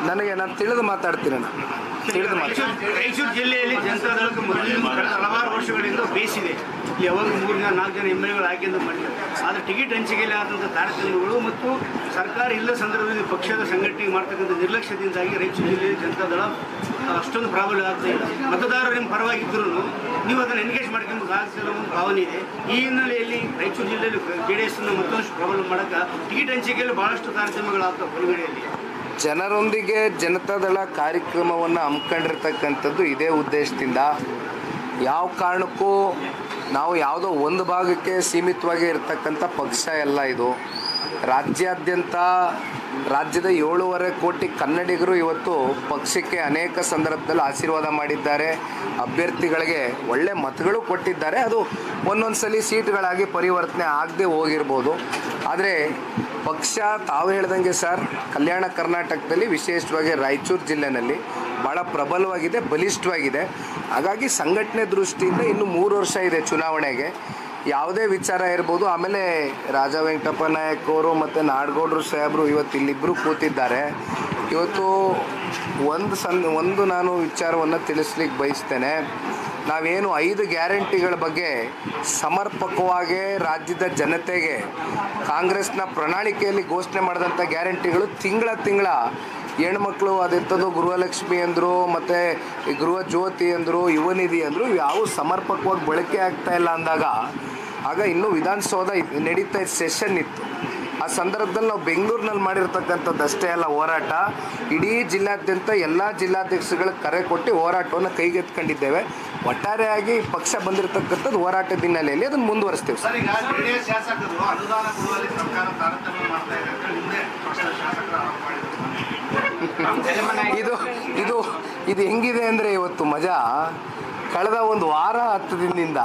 ನಾನು ತಿಳಿದು ಮಾತಾಡ್ತೀನಿ. ರಾಯಚೂರು ಜಿಲ್ಲೆಯಲ್ಲಿ ಜನತಾದಳಕ್ಕೆ ಹಲವಾರು ವರ್ಷಗಳಿಂದ ಬೇಸಿದೆ. ಇಲ್ಲಿ ಯಾವಾಗ 3-4 ಜನ MLAಗಳು ಆಯ್ಕೆಂದು ಮಾಡಿದ್ದಾರೆ. ಆದರೆ ಟಿಕೆಟ್ ಹಂಚಿಕೆಯಲ್ಲಿ ಆದಂಥ ತಾರತಮ್ಯಗಳು ಮತ್ತು ಸರ್ಕಾರ ಇಲ್ಲ ಸಂದರ್ಭದಲ್ಲಿ ಪಕ್ಷದ ಸಂಘಟನೆ ಮಾಡ್ತಕ್ಕಂಥ ನಿರ್ಲಕ್ಷ್ಯದಿಂದಾಗಿ ರಾಯಚೂರು ಜಿಲ್ಲೆಯಲ್ಲಿ ಜನತಾದಳ ಅಷ್ಟೊಂದು ಪ್ರಾಬಲ್ಯ ಆಗ್ತಾ ಇಲ್ಲ. ಮತದಾರರು ನಿಮ್ಮ ಪರವಾಗಿದ್ದರೂ ನೀವು ಅದನ್ನು ಎನ್ಗೇಜ್ ಮಾಡ್ಕೊಂಡು ಆಗ್ತಿರೋ ಒಂದು ಭಾವನೆ ಇದೆ. ಈ ಹಿನ್ನೆಲೆಯಲ್ಲಿ ರಾಯಚೂರು ಜಿಲ್ಲೆಯಲ್ಲಿ JDS ಮತ್ತೊಂದು ಪ್ರಾಬಲ್ಯ ಮಾಡೋಕ್ಕೆ ಟಿಕೆಟ್ ಹಂಚಿಕೆಯಲ್ಲಿ ಭಾಳಷ್ಟು ತಾರತಮ್ಯಗಳಾಗ್ತವೆ. ಹೊರಗಡೆಯಲ್ಲಿ ಜನರೊಂದಿಗೆ ಜನತಾದಳ ಕಾರ್ಯಕ್ರಮವನ್ನು ಹಮ್ಮಿಕೊಂಡಿರ್ತಕ್ಕಂಥದ್ದು ಇದೇ ಉದ್ದೇಶದಿಂದ. ಯಾವ ಕಾರಣಕ್ಕೂ ನಾವು ಯಾವುದೋ ಒಂದು ಭಾಗಕ್ಕೆ ಸೀಮಿತವಾಗಿ ಇರತಕ್ಕಂಥ ಪಕ್ಷ ಎಲ್ಲ ಇದು. ರಾಜ್ಯಾದ್ಯಂತ ರಾಜ್ಯದ 7.5 ಕೋಟಿ ಕನ್ನಡಿಗರು ಇವತ್ತು ಪಕ್ಷಕ್ಕೆ ಅನೇಕ ಸಂದರ್ಭದಲ್ಲಿ ಆಶೀರ್ವಾದ ಮಾಡಿದ್ದಾರೆ. ಅಭ್ಯರ್ಥಿಗಳಿಗೆ ಒಳ್ಳೆ ಮತಗಳು ಕೊಟ್ಟಿದ್ದಾರೆ. ಅದು ಒಂದೊಂದು ಸಲ ಸೀಟ್ಗಳಾಗಿ ಪರಿವರ್ತನೆ ಆಗದೆ ಹೋಗಿರ್ಬೋದು. ಆದರೆ ಪಕ್ಷ ತಾವು ಹೇಳ್ದಂಗೆ ಸರ್, ಕಲ್ಯಾಣ ಕರ್ನಾಟಕದಲ್ಲಿ ವಿಶೇಷವಾಗಿ ರಾಯಚೂರು ಜಿಲ್ಲೆಯಲ್ಲಿ ಭಾಳ ಪ್ರಬಲವಾಗಿದೆ, ಬಲಿಷ್ಠವಾಗಿದೆ. ಹಾಗಾಗಿ ಸಂಘಟನೆ ದೃಷ್ಟಿಯಿಂದ ಇನ್ನು 3 ವರ್ಷ ಇದೆ ಚುನಾವಣೆಗೆ. ಯಾವುದೇ ವಿಚಾರ ಇರ್ಬೋದು. ಆಮೇಲೆ ರಾಜ ವೆಂಕಟಪ್ಪ ನಾಯಕ್ ಅವರು ಮತ್ತು ನಾಡಗೌಡರು ಸಾಹೇಬರು ಇವತ್ತು ಇಲ್ಲಿಬ್ಬರು ಕೂತಿದ್ದಾರೆ. ಇವತ್ತು ಒಂದು ನಾನು ವಿಚಾರವನ್ನು ತಿಳಿಸ್ಲಿಕ್ಕೆ ಬಯಸ್ತೇನೆ. ನಾವೇನು 5 ಗ್ಯಾರಂಟಿಗಳ ಬಗ್ಗೆ ಸಮರ್ಪಕವಾಗಿ ರಾಜ್ಯದ ಜನತೆಗೆ ಕಾಂಗ್ರೆಸ್ನ ಪ್ರಣಾಳಿಕೆಯಲ್ಲಿ ಘೋಷಣೆ ಮಾಡಿದಂಥ ಗ್ಯಾರಂಟಿಗಳು ತಿಂಗಳ ಹೆಣ್ಮಕ್ಳು ಅದೆಂಥದ್ದು ಗೃಹಲಕ್ಷ್ಮಿ ಅಂದರು, ಮತ್ತು ಗೃಹ ಜ್ಯೋತಿ ಅಂದರು, ಯುವ ನಿಧಿ ಅಂದರು, ಇವು ಸಮರ್ಪಕವಾಗಿ ಬಳಕೆ ಆಗ್ತಾ ಇಲ್ಲ ಅಂದಾಗ ಆಗ ಇನ್ನೂ ವಿಧಾನಸೌಧ ನಡೀತಾ ಸೆಷನ್ ಇತ್ತು. ಆ ಸಂದರ್ಭದಲ್ಲಿ ನಾವು ಬೆಂಗಳೂರಿನಲ್ಲಿ ಮಾಡಿರ್ತಕ್ಕಂಥದ್ದು ಅಷ್ಟೇ ಅಲ್ಲ ಹೋರಾಟ, ಇಡೀ ಜಿಲ್ಲಾದ್ಯಂತ ಎಲ್ಲ ಜಿಲ್ಲಾಧ್ಯಕ್ಷಗಳಿಗೆ ಕರೆ ಕೊಟ್ಟು ಹೋರಾಟವನ್ನು ಕೈಗೆತ್ಕೊಂಡಿದ್ದೇವೆ. ಒಟ್ಟಾರೆಯಾಗಿ ಪಕ್ಷ ಬಂದಿರತಕ್ಕಂಥದ್ದು ಹೋರಾಟದ ಹಿನ್ನೆಲೆಯಲ್ಲಿ ಅದನ್ನು ಮುಂದುವರಿಸ್ತೇವೆ. ಸರ್, ಈಗ JDS ಶಾಸಕರು ಅನುದಾನ ಕೊಡುವಲ್ಲಿ ಸರ್ಕಾರ ತಾರತಮ್ಯ ಮಾಡ್ತಾ ಇದೆ ಅಂತ ಹಿಂದೆ ಪಕ್ಷದ ಶಾಸಕರು ಆರೋಪ ಮಾಡಿದ್ರು. ಇದು ಹೆಂಗಿದೆ ಅಂದರೆ ಇವತ್ತು ಮಜಾ, ಕಳೆದ ಒಂದು ವಾರ 10 ದಿನದಿಂದ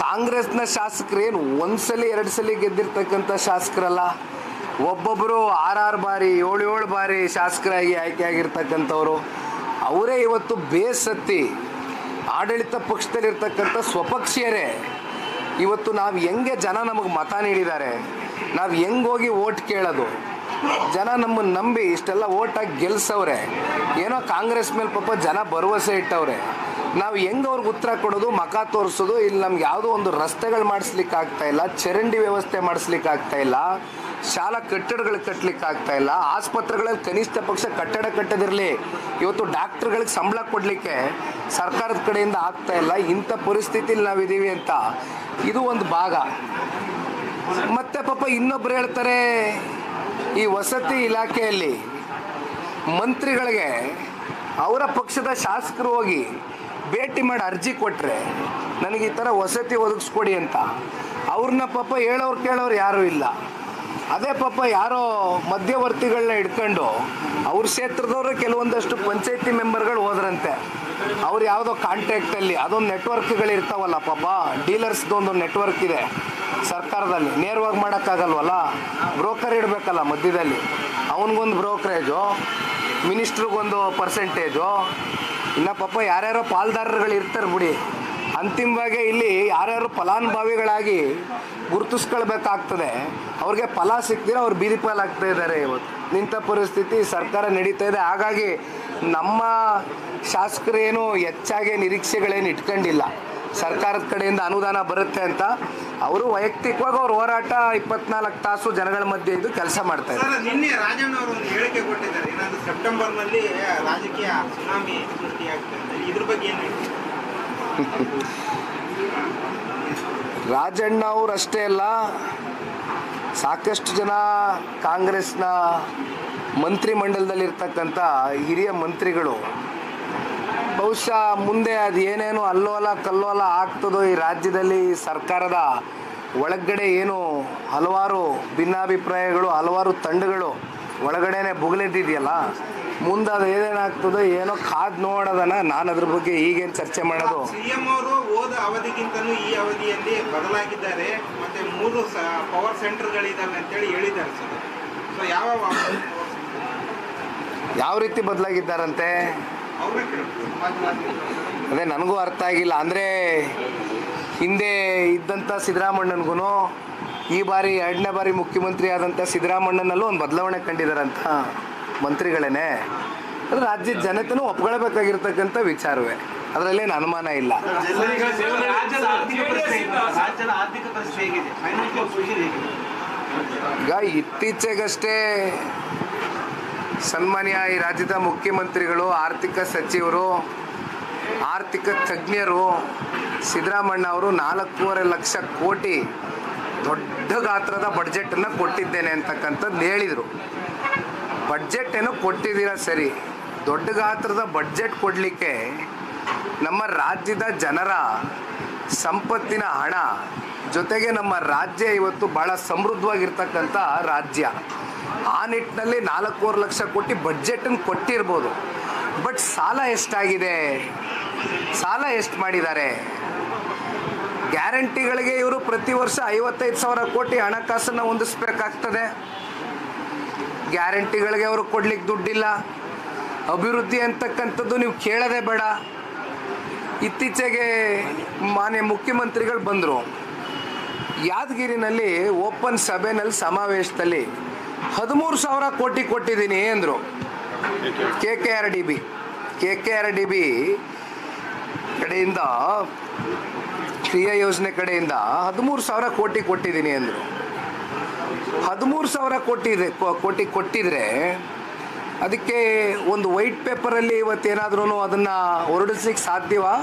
ಕಾಂಗ್ರೆಸ್ನ ಶಾಸಕರೇನು ಒಂದ್ಸಲಿ 2 ಸಲ ಗೆದ್ದಿರ್ತಕ್ಕಂಥ ಶಾಸಕರಲ್ಲ, ಒಬ್ಬೊಬ್ಬರು 6 ಬಾರಿ 7 ಬಾರಿ ಶಾಸಕರಾಗಿ ಆಯ್ಕೆ ಆಗಿರ್ತಕ್ಕಂಥವ್ರು. ಅವರೇ ಇವತ್ತು ಬೇಸತ್ತಿ ಆಡಳಿತ ಪಕ್ಷದಲ್ಲಿರ್ತಕ್ಕಂಥ ಸ್ವಪಕ್ಷೀಯರೇ ಇವತ್ತು ನಾವು ಹೆಂಗೆ ಜನ ನಮಗೆ ಮತ ನೀಡಿದ್ದಾರೆ, ನಾವು ಹೆಂಗೆ ಹೋಗಿ ಓಟ್ ಕೇಳೋದು, ಜನ ನಮ್ಮನ್ನು ನಂಬಿ ಇಷ್ಟೆಲ್ಲ ಓಟಾಗಿ ಗೆಲ್ಸವ್ರೆ, ಏನೋ ಕಾಂಗ್ರೆಸ್ ಮೇಲೆ ಪಾಪ ಜನ ಭರವಸೆ ಇಟ್ಟವ್ರೆ, ನಾವು ಹೆಂಗೆ ಅವ್ರಿಗೆ ಉತ್ತರ ಕೊಡೋದು, ಮಖ ತೋರಿಸೋದು. ಇಲ್ಲಿ ನಮ್ಗೆ ಯಾವುದೋ ಒಂದು ರಸ್ತೆಗಳು ಮಾಡಿಸ್ಲಿಕ್ಕೆ ಆಗ್ತಾಯಿಲ್ಲ, ಚರಂಡಿ ವ್ಯವಸ್ಥೆ ಮಾಡಿಸ್ಲಿಕ್ಕೆ ಆಗ್ತಾಯಿಲ್ಲ, ಶಾಲಾ ಕಟ್ಟಡಗಳು ಕಟ್ಟಲಿಕ್ಕೆ ಆಗ್ತಾಯಿಲ್ಲ, ಆಸ್ಪತ್ರೆಗಳಲ್ಲಿ ಕನಿಷ್ಠ ಪಕ್ಷ ಕಟ್ಟಡ ಕಟ್ಟದಿರಲಿ, ಇವತ್ತು ಡಾಕ್ಟ್ರುಗಳಿಗೆ ಸಂಬಳ ಕೊಡಲಿಕ್ಕೆ ಸರ್ಕಾರದ ಕಡೆಯಿಂದ ಆಗ್ತಾಯಿಲ್ಲ. ಇಂಥ ಪರಿಸ್ಥಿತಿಲಿ ನಾವಿದ್ದೀವಿ ಅಂತ ಇದು ಒಂದು ಭಾಗ. ಮತ್ತು ಪಾಪ ಇನ್ನೊಬ್ರು ಹೇಳ್ತಾರೆ, ಈ ವಸತಿ ಇಲಾಖೆಯಲ್ಲಿ ಮಂತ್ರಿಗಳಿಗೆ ಅವರ ಪಕ್ಷದ ಶಾಸಕರು ಹೋಗಿ ಭೇಟಿ ಮಾಡಿ ಅರ್ಜಿ ಕೊಟ್ಟರೆ ನನಗೆ ಈ ಥರ ವಸತಿ ಒದಗಿಸ್ಕೊಡಿ ಅಂತ. ಅವ್ರನ್ನ ಪಾಪ ಹೇಳೋರು ಕೇಳೋರು ಯಾರೂ ಇಲ್ಲ. ಅದೇ ಪಾಪ ಯಾರೋ ಮಧ್ಯವರ್ತಿಗಳನ್ನ ಹಿಡ್ಕೊಂಡು ಅವ್ರ ಕ್ಷೇತ್ರದವರು ಕೆಲವೊಂದಷ್ಟು ಪಂಚಾಯತಿ ಮೆಂಬರ್ಗಳು ಹೋದ್ರಂತೆ. ಅವ್ರು ಯಾವುದೋ ಕಾಂಟ್ಯಾಕ್ಟಲ್ಲಿ ಅದೊಂದು ನೆಟ್ವರ್ಕ್ಗಳಿರ್ತಾವಲ್ಲ ಪಾಪ, ಡೀಲರ್ಸ್ದೊಂದು ನೆಟ್ವರ್ಕ್ ಇದೆ ಸರ್ಕಾರದಲ್ಲಿ, ನೇರವಾಗಿ ಮಾಡೋಕ್ಕಾಗಲ್ವಲ್ಲ, ಬ್ರೋಕರ್ ಇಡಬೇಕಲ್ಲ ಮಧ್ಯದಲ್ಲಿ, ಅವನಿಗೊಂದು ಬ್ರೋಕರೇಜು, ಮಿನಿಸ್ಟ್ರಿಗೊಂದು ಪರ್ಸೆಂಟೇಜು, ಇನ್ನು ಪಾಪ ಯಾರ್ಯಾರೋ ಪಾಲ್ದಾರರುಗಳು ಇರ್ತಾರೆ ಬಿಡಿ. ಅಂತಿಮವಾಗಿ ಇಲ್ಲಿ ಯಾರ್ಯಾರು ಫಲಾನುಭವಿಗಳಾಗಿ ಗುರುತಿಸ್ಕೊಳ್ಬೇಕಾಗ್ತದೆ, ಅವ್ರಿಗೆ ಫಲ ಸಿಕ್ತಿರೋ ಅವ್ರು ಬೀದಿ ಪಾಲಾಗ್ತಾ ಇದ್ದಾರೆ. ಇವತ್ತು ನಿಂತ ಪರಿಸ್ಥಿತಿ ಸರ್ಕಾರ ನಡೀತಾ ಇದೆ. ಹಾಗಾಗಿ ನಮ್ಮ ಶಾಸಕರೇನು ಹೆಚ್ಚಾಗಿ ನಿರೀಕ್ಷೆಗಳೇನು ಇಟ್ಕೊಂಡಿಲ್ಲ, ಸರ್ಕಾರದ ಕಡೆಯಿಂದ ಅನುದಾನ ಬರುತ್ತೆ ಅಂತ. ಅವರು ವೈಯಕ್ತಿಕವಾಗಿ ಅವ್ರ ಹೋರಾಟ 24 ತಾಸು ಜನಗಳ ಮಧ್ಯೆ ಇದ್ದು ಕೆಲಸ ಮಾಡ್ತಾ ಇದ್ದಾರೆ. ಸರ್, ನಿನ್ನೆ ರಾಜಣ್ಣ ಅವರು ಒಂದು ಹೇಳಿಕೆ ಕೊಟ್ಟಿದ್ದಾರೆ, ಏನಾದರೂ ಸೆಪ್ಟೆಂಬರ್ನಲ್ಲಿ ರಾಜಕೀಯ ಸುನಾಮಿ ಸೃಷ್ಟಿಯಾಗ್ತದೆ, ಇದ್ರ ಬಗ್ಗೆ ಏನು ಹೇಳ್ತೀವಿ? ರಾಜಣ್ಣ ಅವರಷ್ಟೇ ಅಲ್ಲ, ಸಾಕಷ್ಟು ಜನ ಕಾಂಗ್ರೆಸ್ನ ಮಂತ್ರಿಮಂಡಲದಲ್ಲಿರ್ತಕ್ಕಂಥ ಹಿರಿಯ ಮಂತ್ರಿಗಳು ಬಹುಶಃ ಮುಂದೆ ಅದು ಏನೇನು ಅಲ್ಲೋಲ ಕಲ್ಲೋಲ ಆಗ್ತದೋ ಈ ರಾಜ್ಯದಲ್ಲಿ, ಸರ್ಕಾರದ ಒಳಗಡೆ ಏನು ಹಲವಾರು ಭಿನ್ನಾಭಿಪ್ರಾಯಗಳು, ಹಲವಾರು ತಂಡಗಳು ಒಳಗಡೆನೆ ಬುಗಲೆದ್ದಿದೆಯಲ್ಲ, ಮುಂದೆ ಅದು ಏನೇನಾಗ್ತದೋ ಏನೋ ಕಾದು ನೋಡೋದನ್ನ. ನಾನು ಅದ್ರ ಬಗ್ಗೆ ಈಗೇನು ಚರ್ಚೆ ಮಾಡೋದು. ಸಿಎಂ ಅವರು ಹೋದ ಅವಧಿಗಿಂತಲೂ ಈ ಅವಧಿಯಲ್ಲಿ ಬದಲಾಗಿದ್ದಾರೆ, ಮತ್ತೆ 3 ಪವರ್ ಸೆಂಟರ್ಗಳಿದ್ದಾವೆ ಅಂತೇಳಿ ಹೇಳಿದ್ದಾರೆ ಸರ್. ಸೊ ಯಾವ ರೀತಿ ಬದಲಾಗಿದ್ದಾರಂತೆ ಅದೇ ನನಗೂ ಅರ್ಥ ಆಗಿಲ್ಲ. ಅಂದರೆ ಹಿಂದೆ ಇದ್ದಂಥ ಸಿದ್ದರಾಮಣ್ಣನಿಗೂ ಈ ಬಾರಿ 2ನೇ ಬಾರಿ ಮುಖ್ಯಮಂತ್ರಿ ಆದಂಥ ಸಿದ್ದರಾಮಣ್ಣನಲ್ಲೂ ಒಂದು ಬದಲಾವಣೆ ಕಂಡಿದ್ದಾರಂತ ಮಂತ್ರಿಗಳೇ. ಅದು ರಾಜ್ಯದ ಜನತೆನೂ ಒಪ್ಕೊಳ್ಬೇಕಾಗಿರ್ತಕ್ಕಂಥ ವಿಚಾರವೇ, ಅದರಲ್ಲೇನು ಅನುಮಾನ ಇಲ್ಲ. ಈಗ ಇತ್ತೀಚೆಗಷ್ಟೇ ಸನ್ಮಾನ್ಯ ಈ ರಾಜ್ಯದ ಮುಖ್ಯಮಂತ್ರಿಗಳು, ಆರ್ಥಿಕ ಸಚಿವರು, ಆರ್ಥಿಕ ತಜ್ಞರು ಸಿದ್ದರಾಮಣ್ಣ ಅವರು 4.5 ಲಕ್ಷ ಕೋಟಿ ದೊಡ್ಡ ಗಾತ್ರದ ಬಡ್ಜೆಟನ್ನು ಕೊಟ್ಟಿದ್ದೇನೆ ಅಂತಕ್ಕಂಥದ್ದು ಹೇಳಿದರು. ಬಡ್ಜೆಟ್ ಏನೋ ಕೊಟ್ಟಿದ್ದೀರ ಸರಿ, ದೊಡ್ಡ ಗಾತ್ರದ ಬಡ್ಜೆಟ್ ಕೊಡಲಿಕ್ಕೆ ನಮ್ಮ ರಾಜ್ಯದ ಜನರ ಸಂಪತ್ತಿನ ಹಣ ಜೊತೆಗೆ ನಮ್ಮ ರಾಜ್ಯ ಇವತ್ತು ಭಾಳ ಸಮೃದ್ಧವಾಗಿರ್ತಕ್ಕಂಥ ರಾಜ್ಯ. ಆ ನಿಟ್ಟಿನಲ್ಲಿ 4.5 ಲಕ್ಷ ಕೋಟಿ ಬಡ್ಜೆಟನ್ನು ಕೊಟ್ಟಿರ್ಬೋದು. ಬಟ್ ಸಾಲ ಎಷ್ಟಾಗಿದೆ, ಸಾಲ ಎಷ್ಟು ಮಾಡಿದ್ದಾರೆ? ಗ್ಯಾರಂಟಿಗಳಿಗೆ ಇವರು ಪ್ರತಿ ವರ್ಷ 55,000 ಕೋಟಿ ಹಣಕಾಸನ್ನು ಹೊಂದಿಸ್ಬೇಕಾಗ್ತದೆ. ಗ್ಯಾರಂಟಿಗಳಿಗೆ ಅವರು ಕೊಡ್ಲಿಕ್ಕೆ ದುಡ್ಡಿಲ್ಲ. ಅಭಿವೃದ್ಧಿ ಅಂತಕ್ಕಂಥದ್ದು ನೀವು ಕೇಳೋದೇ ಬೇಡ. ಇತ್ತೀಚೆಗೆ ಮಾನ್ಯ ಮುಖ್ಯಮಂತ್ರಿಗಳು ಬಂದರು, ಯಾದಗಿರಿನಲ್ಲಿ ಓಪನ್ ಸಭೆಯಲ್ಲಿ ಸಮಾವೇಶದಲ್ಲಿ 13,000 ಕೋಟಿ ಕೊಟ್ಟಿದ್ದೀನಿ ಅಂದರು. KKRDB ಕಡೆಯಿಂದ, ಕ್ರಿಯಾ ಯೋಜನೆ ಕಡೆಯಿಂದ 13,000 ಕೋಟಿ ಕೊಟ್ಟಿದ್ದೀನಿ ಅಂದರು. 13,000 ಕೋಟಿ ಕೊಟ್ಟಿದ್ರೆ ಅದಕ್ಕೆ ಒಂದು ವೈಟ್ ಪೇಪರಲ್ಲಿ ಇವತ್ತೇನಾದ್ರೂ ಅದನ್ನು ಹೊರಡಿಸ್ಲಿಕ್ಕೆ ಸಾಧ್ಯವಾ?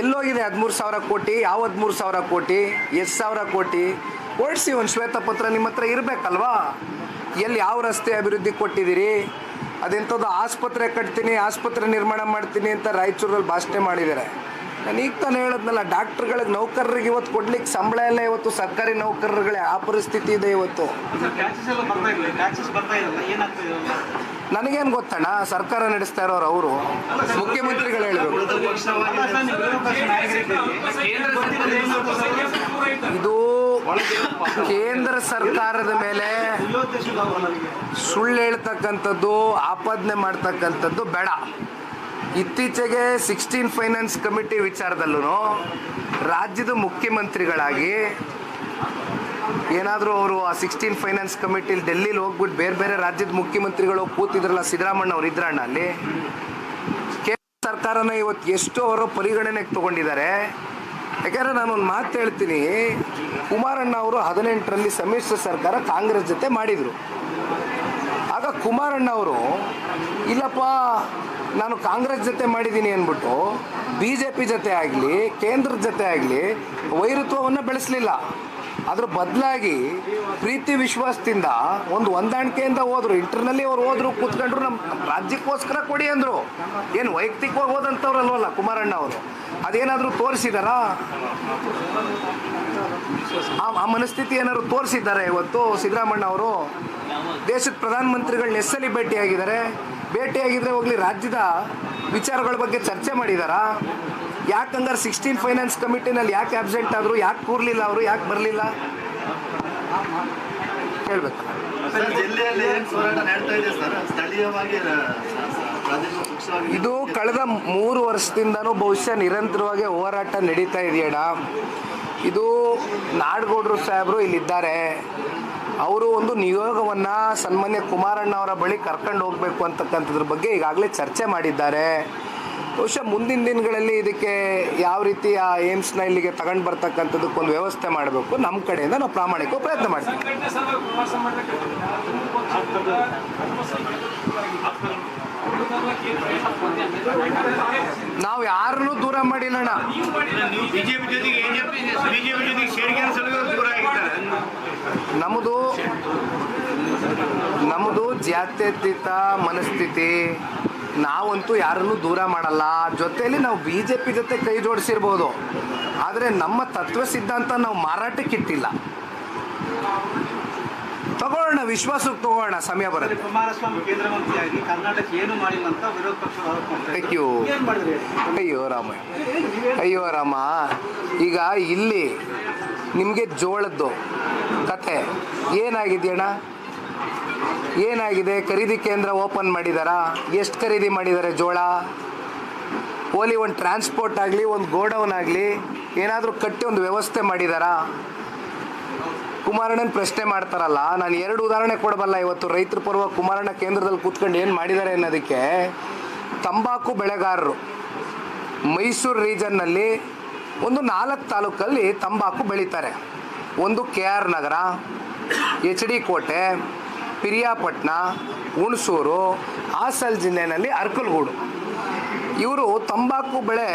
ಎಲ್ಲೋಗಿದೆ 13,000 ಕೋಟಿ? ಯಾವ 13,000 ಕೋಟಿ? ಎಷ್ಟು ಸಾವಿರ ಕೋಟಿ? ಹೊರಡಿಸಿ ಒಂದು ಶ್ವೇತಪತ್ರ ನಿಮ್ಮ ಹತ್ರ ಇರಬೇಕಲ್ವಾ? ಎಲ್ಲಿ ಯಾವ ರಸ್ತೆ ಅಭಿವೃದ್ಧಿ ಕೊಟ್ಟಿದ್ದೀರಿ? ಅದೆಂಥದ್ದು ಆಸ್ಪತ್ರೆ ಕಟ್ತೀನಿ, ಆಸ್ಪತ್ರೆ ನಿರ್ಮಾಣ ಮಾಡ್ತೀನಿ ಅಂತ ರಾಯಚೂರಲ್ಲಿ ಭಾಷಣೆ ಮಾಡಿದ್ದಾರೆ. ನಾನು ಈಗ ತಾನು ಹೇಳಿದ್ನಲ್ಲ, ಡಾಕ್ಟ್ರುಗಳಿಗೆ, ನೌಕರರಿಗೆ ಇವತ್ತು ಕೊಡ್ಲಿಕ್ಕೆ ಸಂಬಳ ಎಲ್ಲ ಇವತ್ತು ಸರ್ಕಾರಿ ನೌಕರರುಗಳೇ ಆ ಪರಿಸ್ಥಿತಿ ಇದೆ ಇವತ್ತು. ಟ್ಯಾಕ್ಸಸ್ ಎಲ್ಲ ಬರ್ತಾ ಇಲ್ಲ, ಟ್ಯಾಕ್ಸಸ್ ಬರ್ತಾ ಇಲ್ಲ, ಏನಾಗ್ತದೆ? ನನಗೇನು ಗೊತ್ತಣ್ಣ, ಸರ್ಕಾರ ನಡೆಸ್ತಾ ಇರೋರು ಅವರು, ಮುಖ್ಯಮಂತ್ರಿಗಳು ಹೇಳಬೇಕು. ಇದು ಕೇಂದ್ರ ಸರ್ಕಾರದ ಮೇಲೆ ಸುಳ್ಳು ಹೇಳ್ತಕ್ಕಂಥದ್ದು, ಆಪಾದನೆ ಮಾಡ್ತಕ್ಕಂಥದ್ದು ಬೇಡ. ಇತ್ತೀಚೆಗೆ 16 ಫೈನಾನ್ಸ್ ಕಮಿಟಿ ವಿಚಾರದಲ್ಲೂ ರಾಜ್ಯದ ಮುಖ್ಯಮಂತ್ರಿಗಳಾಗಿ ಏನಾದರೂ ಅವರು ಆ 16 ಫೈನಾನ್ಸ್ ಕಮಿಟಿಲಿ ಡೆಲ್ಲಿಲಿ ಹೋಗ್ಬಿಟ್ಟು ಬೇರೆ ಬೇರೆ ರಾಜ್ಯದ ಮುಖ್ಯಮಂತ್ರಿಗಳು ಕೂತಿದ್ರಲ್ಲ, ಸಿದ್ದರಾಮಣ್ಣ ಅವರು ಇದ್ರಣ್ಣ ಅಲ್ಲಿ, ಕೇಂದ್ರ ಸರ್ಕಾರನ ಇವತ್ತು ಎಷ್ಟು ಅವರು ಪರಿಗಣನೆಗೆ ತೊಗೊಂಡಿದ್ದಾರೆ. ಯಾಕಂದರೆ ನಾನೊಂದು ಮಾತು ಹೇಳ್ತೀನಿ, ಕುಮಾರಣ್ಣ ಅವರು 18ರಲ್ಲಿ ಸಮ್ಮಿಶ್ರ ಸರ್ಕಾರ ಕಾಂಗ್ರೆಸ್ ಜೊತೆ ಮಾಡಿದರು. ಆಗ ಕುಮಾರಣ್ಣ ಅವರು ಇಲ್ಲಪ್ಪ ನಾನು ಕಾಂಗ್ರೆಸ್ ಜೊತೆ ಮಾಡಿದ್ದೀನಿ ಅಂದ್ಬಿಟ್ಟು BJP ಜೊತೆ ಆಗಲಿ ಕೇಂದ್ರದ ಜೊತೆ ಆಗಲಿ ವೈರತ್ವವನ್ನು ಬೆಳೆಸಲಿಲ್ಲ. ಅದ್ರ ಬದಲಾಗಿ ಪ್ರೀತಿ ವಿಶ್ವಾಸದಿಂದ ಒಂದು ಹೊಂದಾಣಿಕೆಯಿಂದ ಹೋದರು. ಇಂಟರ್ನಲ್ಲಿ ಅವ್ರು ಹೋದ್ರು, ಕೂತ್ಕೊಂಡ್ರು, ನಮ್ಮ ರಾಜ್ಯಕ್ಕೋಸ್ಕರ ಕೊಡಿ ಅಂದರು. ಏನು ವೈಯಕ್ತಿಕವಾಗಿ ಹೋದಂಥವ್ರಲ್ವಲ್ಲ ಕುಮಾರಣ್ಣ ಅವರು. ಅದೇನಾದರೂ ತೋರಿಸಿದಾರಾ? ಆ ಮನಸ್ಥಿತಿ ಏನಾದ್ರು ತೋರಿಸಿದ್ದಾರೆ ಇವತ್ತು ಸಿದ್ದರಾಮಣ್ಣ ಅವರು? ದೇಶದ ಪ್ರಧಾನಮಂತ್ರಿಗಳನ್ನ ಎಸ್ಸಲಿ ಭೇಟಿಯಾಗಿದ್ದರೆ ಹೋಗಲಿ, ರಾಜ್ಯದ ವಿಚಾರಗಳ ಬಗ್ಗೆ ಚರ್ಚೆ ಮಾಡಿದಾರಾ? ಯಾಕೆ ಹಂಗಾರೆ 16 ಫೈನಾನ್ಸ್ ಕಮಿಟಿನಲ್ಲಿ ಯಾಕೆ ಆಬ್ಸೆಂಟ್ ಆದರು? ಯಾಕೆ ಕೂರಲಿಲ್ಲ ಅವರು? ಯಾಕೆ ಬರಲಿಲ್ಲ ಹೇಳ್ಬೇಕಲ್ಲ. ಜಿಲ್ಲೆಯಲ್ಲಿ ಹೋರಾಟ ನಡೀತಾ ಇದೆ ಸರ್, ಸ್ಥಳೀಯವಾಗಿ ಇದು ಕಳೆದ 3 ವರ್ಷದಿಂದನೂ ಬಹುಶಃ ನಿರಂತರವಾಗಿ ಹೋರಾಟ ನಡೀತಾ ಇದೆಯಣ್ಣ. ಇದು ನಾಡಗೌಡರು ಸಾಹೇಬರು ಇಲ್ಲಿದ್ದಾರೆ, ಅವರು ಒಂದು ನಿಯೋಗವನ್ನು ಸನ್ಮಾನ್ಯ ಕುಮಾರಣ್ಣ ಅವರ ಬಳಿ ಕರ್ಕೊಂಡು ಹೋಗಬೇಕು ಅಂತಕ್ಕಂಥದ್ರ ಬಗ್ಗೆ ಈಗಾಗಲೇ ಚರ್ಚೆ ಮಾಡಿದ್ದಾರೆ. ಬಹುಶಃ ಮುಂದಿನ ದಿನಗಳಲ್ಲಿ ಇದಕ್ಕೆ ಯಾವ ರೀತಿ ಆ ಏಮ್ಸ್ನ ಇಲ್ಲಿಗೆ ತಗೊಂಡು ಬರ್ತಕ್ಕಂಥದ್ದಕ್ಕೊಂದು ವ್ಯವಸ್ಥೆ ಮಾಡಬೇಕು. ನಮ್ಮ ಕಡೆಯಿಂದ ನಾವು ಪ್ರಾಮಾಣಿಕ ಪ್ರಯತ್ನ ಮಾಡ್ತೀವಿ. ನಾವು ಯಾರನ್ನೂ ದೂರ ಮಾಡಿಲ್ಲಣ್ಣ. ಬಿಜೆಪಿ ಜೊತೆಗೆ ಸೇರಿಕೆ ದೂರ ಆಗಿದ್ದಾರೆ. ನಮ್ಮದು ಜಾತ್ಯತೀತ ಮನಸ್ಥಿತಿ. ನಾವಂತೂ ಯಾರನ್ನೂ ದೂರ ಮಾಡಲ್ಲ. ಜೊತೆಯಲ್ಲಿ ನಾವು BJP ಜೊತೆ ಕೈ ಜೋಡಿಸಿರ್ಬೋದು, ಆದರೆ ನಮ್ಮ ತತ್ವ ಸಿದ್ಧಾಂತ ನಾವು ಮಾರಾಟಕ್ಕಿಟ್ಟಿಲ್ಲ. ತಗೊಳ್ಳೋಣ, ವಿಶ್ವಾಸಕ್ಕೆ ತಗೊಳ್ಳೋಣ, ಸಮಯ ಬರುತ್ತೆ. ಕುಮಾರಸ್ವಾಮಿ ಕೇಂದ್ರ ಮಂತ್ರಿಯಾಗಿ ಕರ್ನಾಟಕ ಏನು ಮಾಡಿಲ್ಲ ಅಂತ ವಿರೋಧ ಪಕ್ಷ ಆರೋಪ ಮಾಡ್ತಾರೆ. ಅಯ್ಯೋ ರಾಮ, ಈಗ ಇಲ್ಲಿ ನಿಮಗೆ ಜೋಳದ್ದು ಕತೆ ಏನಾಗಿದೆಯಣ್ಣ? ಏನಾಗಿದೆ? ಖರೀದಿ ಕೇಂದ್ರ ಓಪನ್ ಮಾಡಿದಾರಾ? ಎಷ್ಟು ಖರೀದಿ ಮಾಡಿದ್ದಾರೆ ಜೋಳ? ಓಲಿ ಒಂದು ಟ್ರಾನ್ಸ್ಪೋರ್ಟ್ ಆಗಲಿ, ಒಂದು ಗೋಡೌನ್ ಆಗಲಿ ಏನಾದರೂ ಕಟ್ಟಿ ಒಂದು ವ್ಯವಸ್ಥೆ ಮಾಡಿದಾರಾ? ಕುಮಾರಣ್ಣನ ಪ್ರಶ್ನೆ ಮಾಡ್ತಾರಲ್ಲ, ನಾನು 2 ಉದಾಹರಣೆ ಕೊಡಬಲ್ಲ. ಇವತ್ತು ರೈತರ ಪರ್ವ ಕುಮಾರಣ್ಣ ಕೇಂದ್ರದಲ್ಲಿ ಕೂತ್ಕೊಂಡು ಏನು ಮಾಡಿದ್ದಾರೆ ಅನ್ನೋದಕ್ಕೆ, ತಂಬಾಕು ಬೆಳೆಗಾರರು ಮೈಸೂರು ರೀಜನ್ನಲ್ಲಿ ಒಂದು 4 ತಾಲೂಕಲ್ಲಿ ತಂಬಾಕು ಬೆಳೀತಾರೆ. ಒಂದು KR ನಗರ, HD ಕೋಟೆ, ಪಿರಿಯಾಪಟ್ಟಣ, ಹುಣಸೂರು, ಹಾಸನ ಜಿಲ್ಲೆಯಲ್ಲಿ ಅರ್ಕಲಗೂಡು. ಇವರು ತಂಬಾಕು ಬೆಳೆ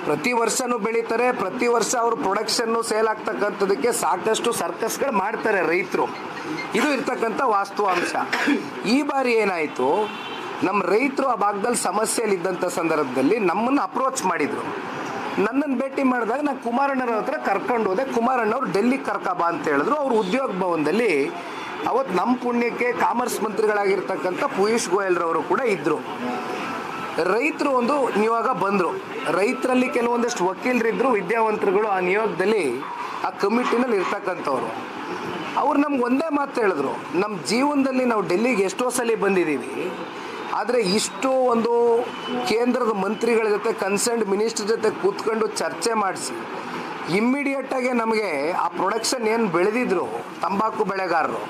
ಪ್ರತಿ ವರ್ಷವೂ ಬೆಳೀತಾರೆ. ಪ್ರತಿ ವರ್ಷ ಅವರು ಪ್ರೊಡಕ್ಷನ್ನು ಸೇಲ್ ಆಗ್ತಕ್ಕಂಥದ್ದಕ್ಕೆ ಸಾಕಷ್ಟು ಸರ್ಕಸ್ಗಳು ಮಾಡ್ತಾರೆ ರೈತರು. ಇದು ಇರ್ತಕ್ಕಂಥ ವಾಸ್ತವಾಂಶ. ಈ ಬಾರಿ ಏನಾಯಿತು, ನಮ್ಮ ರೈತರು ಆ ಭಾಗದಲ್ಲಿ ಸಮಸ್ಯೆಯಲ್ಲಿದ್ದಂಥ ಸಂದರ್ಭದಲ್ಲಿ ನಮ್ಮನ್ನು ಅಪ್ರೋಚ್ ಮಾಡಿದರು. ನನ್ನನ್ನು ಭೇಟಿ ಮಾಡಿದಾಗ ನಾನು ಕುಮಾರಣ್ಣವ್ರ ಹತ್ರ ಕರ್ಕೊಂಡು ಹೋದೆ. ಕುಮಾರಣ್ಣವ್ರು ಡೆಲ್ಲಿಗೆ ಕರ್ಕಬಾ ಅಂತ ಹೇಳಿದ್ರು. ಅವರು ಉದ್ಯೋಗ ಭವನದಲ್ಲಿ ಅವತ್ತು ನಮ್ಮ ಪುಣ್ಯಕ್ಕೆ ಕಾಮರ್ಸ್ ಮಂತ್ರಿಗಳಾಗಿರ್ತಕ್ಕಂಥ ಪಿಯೂಷ್ ಗೋಯಲ್ರವರು ಕೂಡ ಇದ್ದರು. ರೈತರು ಒಂದು ನಿಯೋಗ ಬಂದರು. ರೈತರಲ್ಲಿ ಕೆಲವೊಂದಷ್ಟು ವಕೀಲರಿದ್ದರು, ವಿದ್ಯಾವಂತರುಗಳು ಆ ನಿಯೋಗದಲ್ಲಿ, ಆ ಕಮಿಟಿನಲ್ಲಿ ಇರ್ತಕ್ಕಂಥವ್ರು. ಅವ್ರು ನಮ್ಗೆ ಒಂದೇ ಮಾತು ಹೇಳಿದ್ರು, ನಮ್ಮ ಜೀವನದಲ್ಲಿ ನಾವು ಡೆಲ್ಲಿಗೆ ಎಷ್ಟೋ ಸಲ ಬಂದಿದ್ದೀವಿ, ಆದರೆ ಇಷ್ಟು ಒಂದು ಕೇಂದ್ರದ ಮಂತ್ರಿಗಳ ಜೊತೆ, ಕನ್ಸರ್ನ್ಡ್ ಮಿನಿಸ್ಟರ್ ಜೊತೆ ಕೂತ್ಕೊಂಡು ಚರ್ಚೆ ಮಾಡಿಸಿ ಇಮ್ಮಿಡಿಯೇಟಾಗಿ ನಮಗೆ ಆ ಪ್ರೊಡಕ್ಷನ್ ಏನು ಬೆಳೆದಿದ್ರು ತಂಬಾಕು ಬೆಳೆಗಾರರು,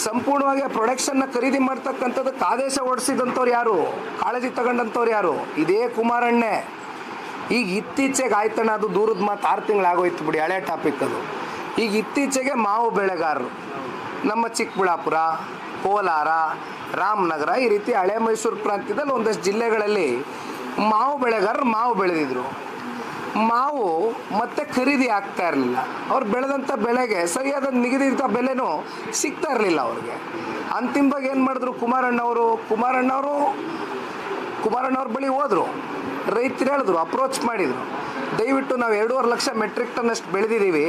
ಸಂಪೂರ್ಣವಾಗಿ ಆ ಪ್ರೊಡಕ್ಷನ್ನ ಖರೀದಿ ಮಾಡ್ತಕ್ಕಂಥದ್ದಕ್ಕೆ ಆದೇಶ ಹೊರಡಿಸಿದಂಥವ್ರು ಯಾರು? ಕಾಳಜಿ ತಗೊಂಡಂಥವ್ರು ಯಾರು? ಇದೇ ಕುಮಾರಣ್ಣೆ. ಈಗ ಇತ್ತೀಚೆಗೆ ಆಯ್ತಣ್ಣ, ಅದು ದೂರದ ಮಾತು, 6 ತಿಂಗಳಾಗೋಯ್ತು ಬಿಡಿ, ಹಳೆ ಟಾಪಿಕ್ ಅದು. ಈಗ ಇತ್ತೀಚೆಗೆ ಮಾವು ಬೆಳೆಗಾರರು ನಮ್ಮ ಚಿಕ್ಕಬಳ್ಳಾಪುರ, ಕೋಲಾರ, ರಾಮನಗರ, ಈ ರೀತಿ ಹಳೆ ಮೈಸೂರು ಪ್ರಾಂತ್ಯದಲ್ಲಿ ಒಂದಷ್ಟು ಜಿಲ್ಲೆಗಳಲ್ಲಿ ಮಾವು ಬೆಳೆಗಾರರು ಮಾವು ಬೆಳೆದಿದ್ರು. ಮಾವು ಮತ್ತೆ ಖರೀದಿ ಆಗ್ತಾ ಇರಲಿಲ್ಲ. ಅವ್ರು ಬೆಳೆದಂಥ ಬೆಳೆಗೆ ಸರಿಯಾದ ನಿಗದಿತ ಬೆಲೆನೂ ಸಿಗ್ತಾ ಇರಲಿಲ್ಲ ಅವ್ರಿಗೆ. ಅಂತಿಮವಾಗಿ ಏನು ಮಾಡಿದ್ರು ಕುಮಾರಣ್ಣವ್ರ ಬಳಿ ಹೋದರು. ರೈತರು ಹೇಳಿದ್ರು, ಅಪ್ರೋಚ್ ಮಾಡಿದರು, ದಯವಿಟ್ಟು ನಾವು 2.5 ಲಕ್ಷ ಮೆಟ್ರಿಕ್ ಟನ್ ಅಷ್ಟು ಬೆಳೆದಿದ್ದೀವಿ,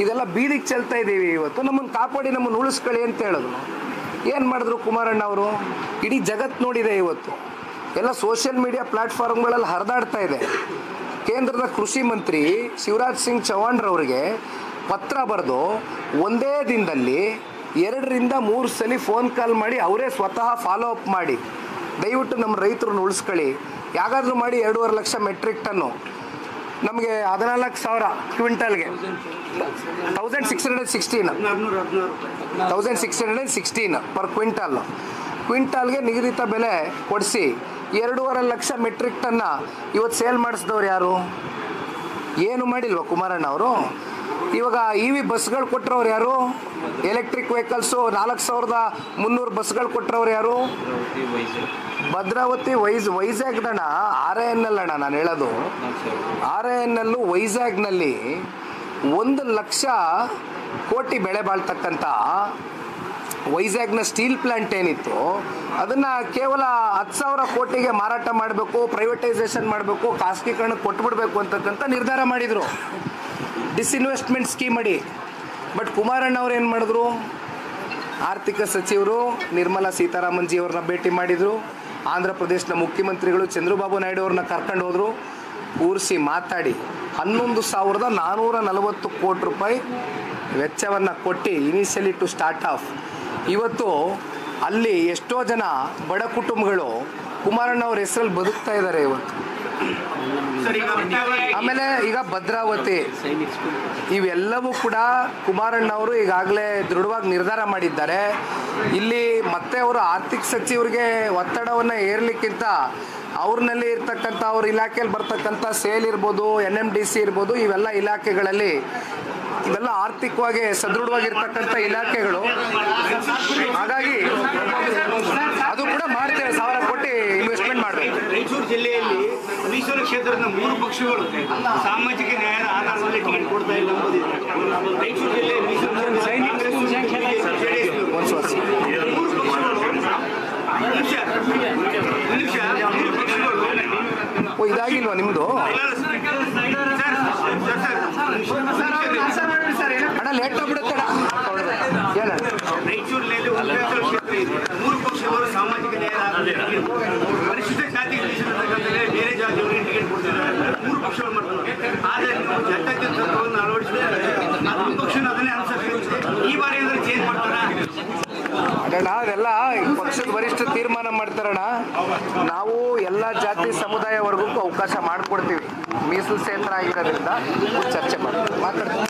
ಇದೆಲ್ಲ ಬೀದಿಗೆ ಚೆಲ್ತಾ ಇದ್ದೀವಿ, ಇವತ್ತು ನಮ್ಮನ್ನು ಕಾಪಾಡಿ, ನಮ್ಮನ್ನು ಉಳಿಸ್ಕೊಳ್ಳಿ ಅಂತ ಹೇಳಿದ್ರು. ಏನು ಮಾಡಿದ್ರು ಕುಮಾರಣ್ಣ ಅವರು? ಇಡೀ ಜಗತ್ತು ನೋಡಿದೆ ಇವತ್ತು, ಎಲ್ಲ ಸೋಷಿಯಲ್ ಮೀಡಿಯಾ ಪ್ಲ್ಯಾಟ್ಫಾರ್ಮ್ಗಳಲ್ಲಿ ಹರಿದಾಡ್ತಾ ಇದೆ. ಕೇಂದ್ರದ ಕೃಷಿ ಮಂತ್ರಿ ಶಿವರಾಜ್ ಸಿಂಗ್ ಚೌಹಾಣ್ರವರಿಗೆ ಪತ್ರ ಬರೆದು ಒಂದೇ ದಿನದಲ್ಲಿ 2ರಿಂದ 3 ಸಲ ಫೋನ್ ಕಾಲ್ ಮಾಡಿ ಅವರೇ ಸ್ವತಃ ಫಾಲೋ ಅಪ್ ಮಾಡಿ, ದಯವಿಟ್ಟು ನಮ್ಮ ರೈತರನ್ನ ಉಳಿಸ್ಕೊಳ್ಳಿ, ಯಾಗಾದರೂ ಮಾಡಿ 2.5 ಲಕ್ಷ ಮೆಟ್ರಿಕ್ ಟನ್ನು ನಮಗೆ 14,000 ಕ್ವಿಂಟಲ್ಗೆ 1616 ಪರ್ ಕ್ವಿಂಟಾಲ್ಗೆ ನಿಗದಿತ ಬೆಲೆ ಕೊಡಿಸಿ 2.5 ಲಕ್ಷ ಮೆಟ್ರಿಕ್ ಟನ್ನ ಇವತ್ತು ಸೇಲ್ ಮಾಡಿಸಿದವ್ರು ಯಾರು? ಏನು ಮಾಡಿಲ್ವ ಕುಮಾರಣ್ಣ ಅವರು? ಇವಾಗ EV ಬಸ್ಗಳು ಕೊಟ್ಟರವ್ರು ಯಾರು? ಎಲೆಕ್ಟ್ರಿಕ್ ವೆಹಿಕಲ್ಸು 4,300 ಬಸ್ಗಳು ಕೊಟ್ಟರವ್ರು ಯಾರು? ಭದ್ರಾವತಿ ವೈಜಾಗ್ದಣ್ಣ RINL ಅಣ್ಣ ನಾನು ಹೇಳೋದು. RINL ವೈಜಾಗ್ನಲ್ಲಿ 1 ಲಕ್ಷ ಕೋಟಿ ಬೆಳೆ ಬಾಳ್ತಕ್ಕಂಥ ವೈಜಾಗ್ನ ಸ್ಟೀಲ್ ಪ್ಲಾಂಟ್ ಏನಿತ್ತು ಅದನ್ನು ಕೇವಲ 10,000 ಕೋಟಿಗೆ ಮಾರಾಟ ಮಾಡಬೇಕು, ಪ್ರೈವೇಟೈಸೇಷನ್ ಮಾಡಬೇಕು, ಖಾಸಗೀಕರಣಕ್ಕೆ ಕೊಟ್ಬಿಡ್ಬೇಕು ಅಂತಕ್ಕಂಥ ನಿರ್ಧಾರ ಮಾಡಿದರು, ಡಿಸ್ಇನ್ವೆಸ್ಟ್ಮೆಂಟ್ ಸ್ಕೀಮ್ ಅಡಿ. ಬಟ್ ಕುಮಾರಣ್ಣ ಅವ್ರು ಏನು ಮಾಡಿದ್ರು? ಆರ್ಥಿಕ ಸಚಿವರು ನಿರ್ಮಲಾ ಸೀತಾರಾಮನ್ ಜಿ ಅವ್ರನ್ನ ಭೇಟಿ ಮಾಡಿದರು, ಆಂಧ್ರ ಪ್ರದೇಶದ ಮುಖ್ಯಮಂತ್ರಿಗಳು ಚಂದ್ರಬಾಬು ನಾಯ್ಡು ಅವ್ರನ್ನ ಕರ್ಕೊಂಡು ಹೋದರು, ಕೂರಿಸಿ ಮಾತಾಡಿ 11,440 ಕೋಟಿ ರೂಪಾಯಿ ವೆಚ್ಚವನ್ನು ಕೊಟ್ಟು ಇನಿಷಿಯಲಿ ಟು ಸ್ಟಾರ್ಟ್ ಆಫ್. ಇವತ್ತು ಅಲ್ಲಿ ಎಷ್ಟೋ ಜನ ಬಡ ಕುಟುಂಬಗಳು ಕುಮಾರಣ್ಣ ಅವ್ರ ಹೆಸರಲ್ಲಿ ಬದುಕ್ತಾ ಇದ್ದಾರೆ ಇವತ್ತು. ಆಮೇಲೆ ಈಗ ಭದ್ರಾವತಿ ಇವೆಲ್ಲವೂ ಕೂಡ ಕುಮಾರಣ್ಣ ಅವರು ಈಗಾಗಲೇ ದೃಢವಾಗಿ ನಿರ್ಧಾರ ಮಾಡಿದ್ದಾರೆ. ಇಲ್ಲಿ ಮತ್ತೆ ಅವರು ಆರ್ಥಿಕ ಸಚಿವರಿಗೆ ಒತ್ತಡವನ್ನು ಏರ್ಲಿಕ್ಕಿಂತ ಅವ್ರನ್ನಲ್ಲಿ ಇರ್ತಕ್ಕಂಥ ಅವ್ರ ಇಲಾಖೆಯಲ್ಲಿ ಬರ್ತಕ್ಕಂಥ ಸೇಲ್ ಇರ್ಬೋದು, NMDC ಇರ್ಬೋದು, ಇವೆಲ್ಲ ಇಲಾಖೆಗಳಲ್ಲಿ ಇವೆಲ್ಲ ಆರ್ಥಿಕವಾಗಿ ಸದೃಢವಾಗಿರ್ತಕ್ಕಂಥ ಇಲಾಖೆಗಳು. ಹಾಗಾಗಿ ಅದು ಕೂಡ ಮಾಡ್ತೇವೆ, 1,000 ಕೋಟಿ ಇನ್ವೆಸ್ಟ್ಮೆಂಟ್ ಮಾಡಬೇಕು. ರಾಯಚೂರು ಜಿಲ್ಲೆಯಲ್ಲಿ ಮೀಸಲು ಕ್ಷೇತ್ರದ 3 ಪಕ್ಷಗಳು ಸಾಮಾಜಿಕ ನ್ಯಾಯದ ಆಧಾರದಲ್ಲಿ ಟಿಕೆಟ್ ಕೊಡ್ತಾ ಇಲ್ಲ ಎಂಬುದಿದೆ. ರಾಯಚೂರು ಜಿಲ್ಲೆ ಮೀಸಲು ಇದಾಗಿಲ್ವಾ ನಿಮ್ಮದು? ಅಣ್ಣ ಲೇಟ್ ಆಗ್ಬಿಡುತ್ತೆ ಹೇಳ. ರಾಯಚೂರಿನಲ್ಲಿ ಕ್ಷೇತ್ರ ಇದೆ, 3 ಪಕ್ಷಗಳು ಸಾಮಾಜಿಕ ನ್ಯಾಯ ಪರಿಶಿಷ್ಟ ಜಾತಿಗೆ ಮೀಸಲಿರ್ತಕ್ಕಂಥದ್ದೇ ಬೇರೆ ಜಾತಿಯವರಿಗೆ ಟಿಕೆಟ್ ಕೊಡ್ತಿದ್ದಾರೆ, 3 ಪಕ್ಷಗಳು ಮಾಡ್ತಾರೆ. ಆದರೆ ಜಾತ್ಯತೀತ ತತ್ವವನ್ನು ಅಳವಡಿಸಿದರೆ 3 ಪಕ್ಷನ ಅದನ್ನೇ ಅನುಸರಿಸುತ್ತೆ. ಈ ಬಾರಿ ಅಂದ್ರೆ ಚೇಂಜ್ ಮಾಡ್ತಾರ ಅಣ್ಣ, ಅದೆಲ್ಲ ಪಕ್ಷದ ವರಿಷ್ಠ ತೀರ್ಮಾನ ಮಾಡ್ತಾರಣ್ಣ. ನಾವು ಎಲ್ಲ ಜಾತಿ ಸಮುದಾಯ ವರ್ಗಕ್ಕೂ ಅವಕಾಶ ಮಾಡಿಕೊಡ್ತೀವಿ, ಮೀಸಲು ಕ್ಷೇತ್ರ ಆಗಿರೋದ್ರಿಂದ ಚರ್ಚೆ ಮಾತಾಡ್ತೀವಿ.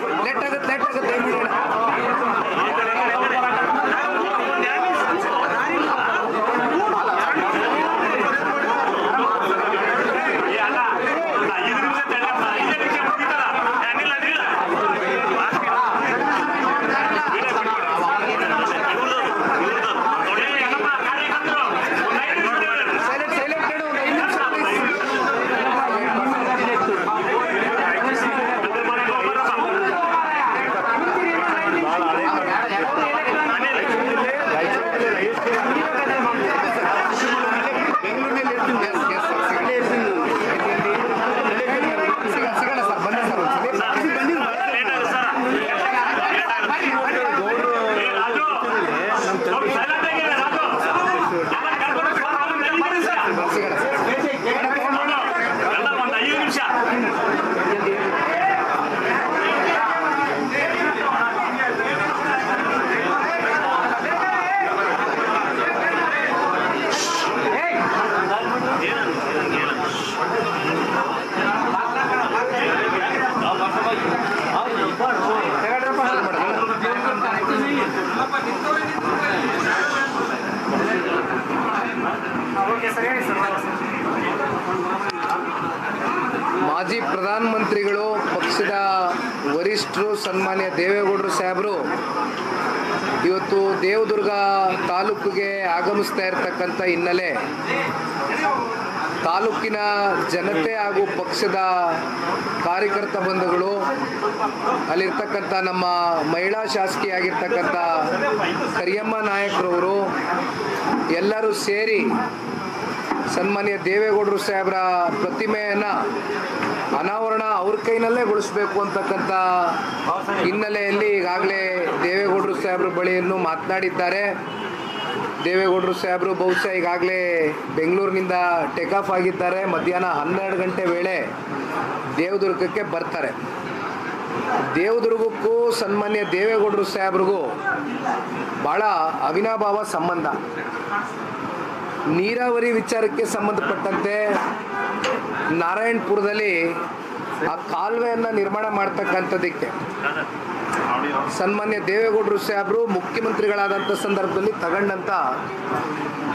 ಲೇಟ್ ಆಗುತ್ತೆ ಮಾಜಿ ಪ್ರಧಾನಮಂತ್ರಿಗಳು, ಪಕ್ಷದ ವರಿಷ್ಠರು, ಸನ್ಮಾನ್ಯ ದೇವೇಗೌಡರು ಸಾಹೇಬರು ಇವತ್ತು ದೇವದುರ್ಗ ತಾಲೂಕಿಗೆ ಆಗಮಿಸ್ತಾ ಇರತಕ್ಕಂಥ ಹಿನ್ನೆಲೆ ತಾಲೂಕಿನ ಜನತೆ ಹಾಗೂ ಪಕ್ಷದ ಕಾರ್ಯಕರ್ತ ಬಂಧುಗಳು, ಅಲ್ಲಿರ್ತಕ್ಕಂಥ ನಮ್ಮ ಮಹಿಳಾ ಶಾಸಕಿಯಾಗಿರ್ತಕ್ಕಂಥ ಕರಿಯಮ್ಮ ನಾಯಕರವರು ಎಲ್ಲರೂ ಸೇರಿ ಸನ್ಮಾನ್ಯ ದೇವೇಗೌಡರು ಸಾಹೇಬರ ಪ್ರತಿಮೆಯನ್ನು ಅನಾವರಣ ಅವ್ರ ಕೈನಲ್ಲೇ ಗೊಳಿಸಬೇಕು ಅಂತಕ್ಕಂಥ ಹಿನ್ನೆಲೆಯಲ್ಲಿ ಈಗಾಗಲೇ ದೇವೇಗೌಡರು ಸಾಹೇಬ್ರ ಬಳಿಯನ್ನು ಮಾತನಾಡಿದ್ದಾರೆ. ದೇವೇಗೌಡರು ಸಾಹೇಬರು ಬಹುಶಃ ಈಗಾಗಲೇ ಬೆಂಗಳೂರಿನಿಂದ ಟೇಕ್ ಆಫ್ ಆಗಿದ್ದಾರೆ. ಮಧ್ಯಾಹ್ನ 12 ಗಂಟೆ ವೇಳೆ ದೇವದುರ್ಗಕ್ಕೆ ಬರ್ತಾರೆ. ದೇವದುರ್ಗಕ್ಕೂ ಸನ್ಮಾನ್ಯ ದೇವೇಗೌಡರು ಸಾಹೇಬ್ರಿಗೂ ಭಾಳ ಅವಿನಾಭಾವ ಸಂಬಂಧ. ನೀರಾವರಿ ವಿಚಾರಕ್ಕೆ ಸಂಬಂಧಪಟ್ಟಂತೆ ನಾರಾಯಣಪುರದಲ್ಲಿ ಆ ಕಾಲುವೆಯನ್ನು ನಿರ್ಮಾಣ ಮಾಡ್ತಕ್ಕಂಥದ್ದಕ್ಕೆ ಸನ್ಮಾನ್ಯ ದೇವೇಗೌಡರು ಸಾಹೇಬರು ಮುಖ್ಯಮಂತ್ರಿಗಳಾದಂಥ ಸಂದರ್ಭದಲ್ಲಿ ತಗೊಂಡಂಥ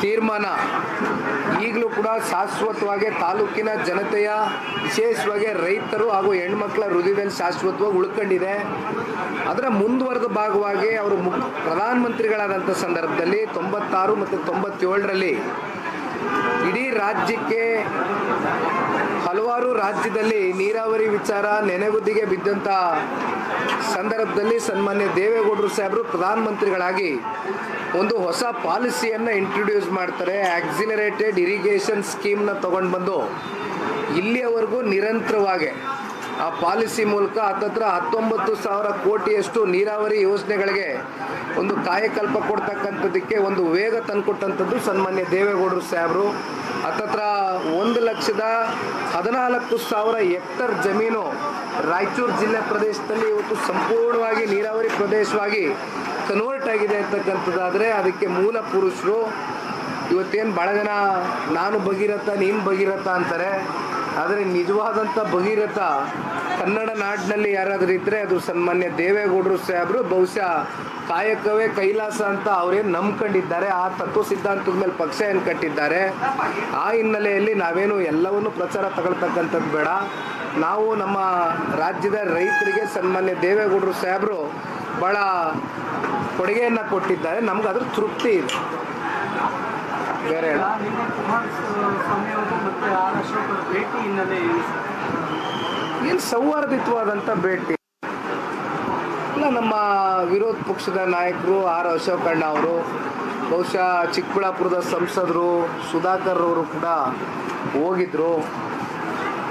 ತೀರ್ಮಾನ ಈಗಲೂ ಕೂಡ ಶಾಶ್ವತವಾಗಿ ತಾಲೂಕಿನ ಜನತೆಯ, ವಿಶೇಷವಾಗಿ ರೈತರು ಹಾಗೂ ಹೆಣ್ಮಕ್ಳ ಹೃದಯದಲ್ಲಿ ಶಾಶ್ವತವಾಗಿ ಉಳ್ಕೊಂಡಿದೆ. ಅದರ ಮುಂದುವರೆದ ಭಾಗವಾಗಿ ಅವರು ಪ್ರಧಾನಮಂತ್ರಿಗಳಾದಂಥ ಸಂದರ್ಭದಲ್ಲಿ 96 ಮತ್ತು 97ರಲ್ಲಿ ಇಡೀ ರಾಜ್ಯಕ್ಕೆ ಹಲವಾರು ರಾಜ್ಯದಲ್ಲಿ ನೀರಾವರಿ ವಿಚಾರ ನೆನೆಗುದ್ದಿಗೆ ಬಿದ್ದಂಥ ಸಂದರ್ಭದಲ್ಲಿ ಸನ್ಮಾನ್ಯ ದೇವೇಗೌಡರು ಸಾಹೇಬರು ಪ್ರಧಾನಮಂತ್ರಿಗಳಾಗಿ ಒಂದು ಹೊಸ ಪಾಲಿಸಿಯನ್ನು ಇಂಟ್ರೊಡ್ಯೂಸ್ ಮಾಡ್ತಾರೆ. ಆಕ್ಸಿಲರೇಟೆಡ್ ಇರಿಗೇಷನ್ ಸ್ಕೀಮ್ನ ತೊಗೊಂಡು ಬಂದು ಇಲ್ಲಿಯವರೆಗೂ ನಿರಂತರವಾಗಿ ಆ ಪಾಲಿಸಿ ಮೂಲಕ ಹತ್ತತ್ರ 19,000 ಕೋಟಿಯಷ್ಟು ನೀರಾವರಿ ಯೋಜನೆಗಳಿಗೆ ಒಂದು ಕಾಯಕಲ್ಪ ಕೊಡ್ತಕ್ಕಂಥದ್ದಕ್ಕೆ ಒಂದು ವೇಗ ತಂದುಕೊಟ್ಟಂಥದ್ದು ಸನ್ಮಾನ್ಯ ದೇವೇಗೌಡರು ಸಾಹೇಬರು. ಹತ್ತತ್ರ 1,14,000 ಹೆಕ್ಟರ್ ಜಮೀನು ರಾಯಚೂರು ಜಿಲ್ಲೆ ಪ್ರದೇಶದಲ್ಲಿ ಇವತ್ತು ಸಂಪೂರ್ಣವಾಗಿ ನೀರಾವರಿ ಪ್ರದೇಶವಾಗಿ ಕನ್ವರ್ಟ್ ಆಗಿದೆ ಅಂತಕ್ಕಂಥದ್ದಾದರೆ ಅದಕ್ಕೆ ಮೂಲ ಪುರುಷರು ಇವತ್ತೇನು ಭಾಳ ಜನ ನಾನು ಭಗೀರಥ ನೀನು ಭಗೀರಥ ಅಂತಾರೆ. ಆದರೆ ನಿಜವಾದಂಥ ಭಗೀರಥ ಕನ್ನಡ ನಾಡಿನಲ್ಲಿ ಯಾರಾದರೂ ಇದ್ದರೆ ಅದು ಸನ್ಮಾನ್ಯ ದೇವೇಗೌಡರು ಸಾಹೇಬರು. ಬಹುಶಃ ಕಾಯಕವೇ ಕೈಲಾಸ ಅಂತ ಅವರೇನು ನಂಬ್ಕೊಂಡಿದ್ದಾರೆ. ಆ ತತ್ವ ಸಿದ್ಧಾಂತದ ಮೇಲೆ ಪಕ್ಷ ಏನು ಕಟ್ಟಿದ್ದಾರೆ. ಆ ಹಿನ್ನೆಲೆಯಲ್ಲಿ ನಾವೇನು ಎಲ್ಲವನ್ನೂ ಪ್ರಚಾರ ತಗೊಳ್ತಕ್ಕಂಥದ್ದು ಬೇಡ. ನಾವು ನಮ್ಮ ರಾಜ್ಯದ ರೈತರಿಗೆ ಸನ್ಮಾನ್ಯ ದೇವೇಗೌಡರು ಸಾಹೇಬರು ಭಾಳ ಕೊಡುಗೆಯನ್ನು ಕೊಟ್ಟಿದ್ದಾರೆ. ನಮ್ಗೆ ಅದ್ರ ತೃಪ್ತಿ ಇದೆ. ಬೇರೆ ಹೇಳ ನಿನ್ನೆ ಕುಮಾರಸ್ವಾಮಿ ಅವರು ಮತ್ತು ಆರ್ ಅಶೋಕ್ ಅವರ ಭೇಟಿ ಹಿನ್ನೆಲೆ ಏನು ಸೌಹಾರ್ದಯುತವಾದಂಥ ಭೇಟಿ ಇಲ್ಲ. ನಮ್ಮ ವಿರೋಧ ಪಕ್ಷದ ನಾಯಕರು ಆರ್ ಅಶೋಕಣ್ಣ ಅವರು, ಬಹುಶಃ ಚಿಕ್ಕಬಳ್ಳಾಪುರದ ಸಂಸದರು ಸುಧಾಕರ್ ಅವರು ಕೂಡ ಹೋಗಿದ್ದರು.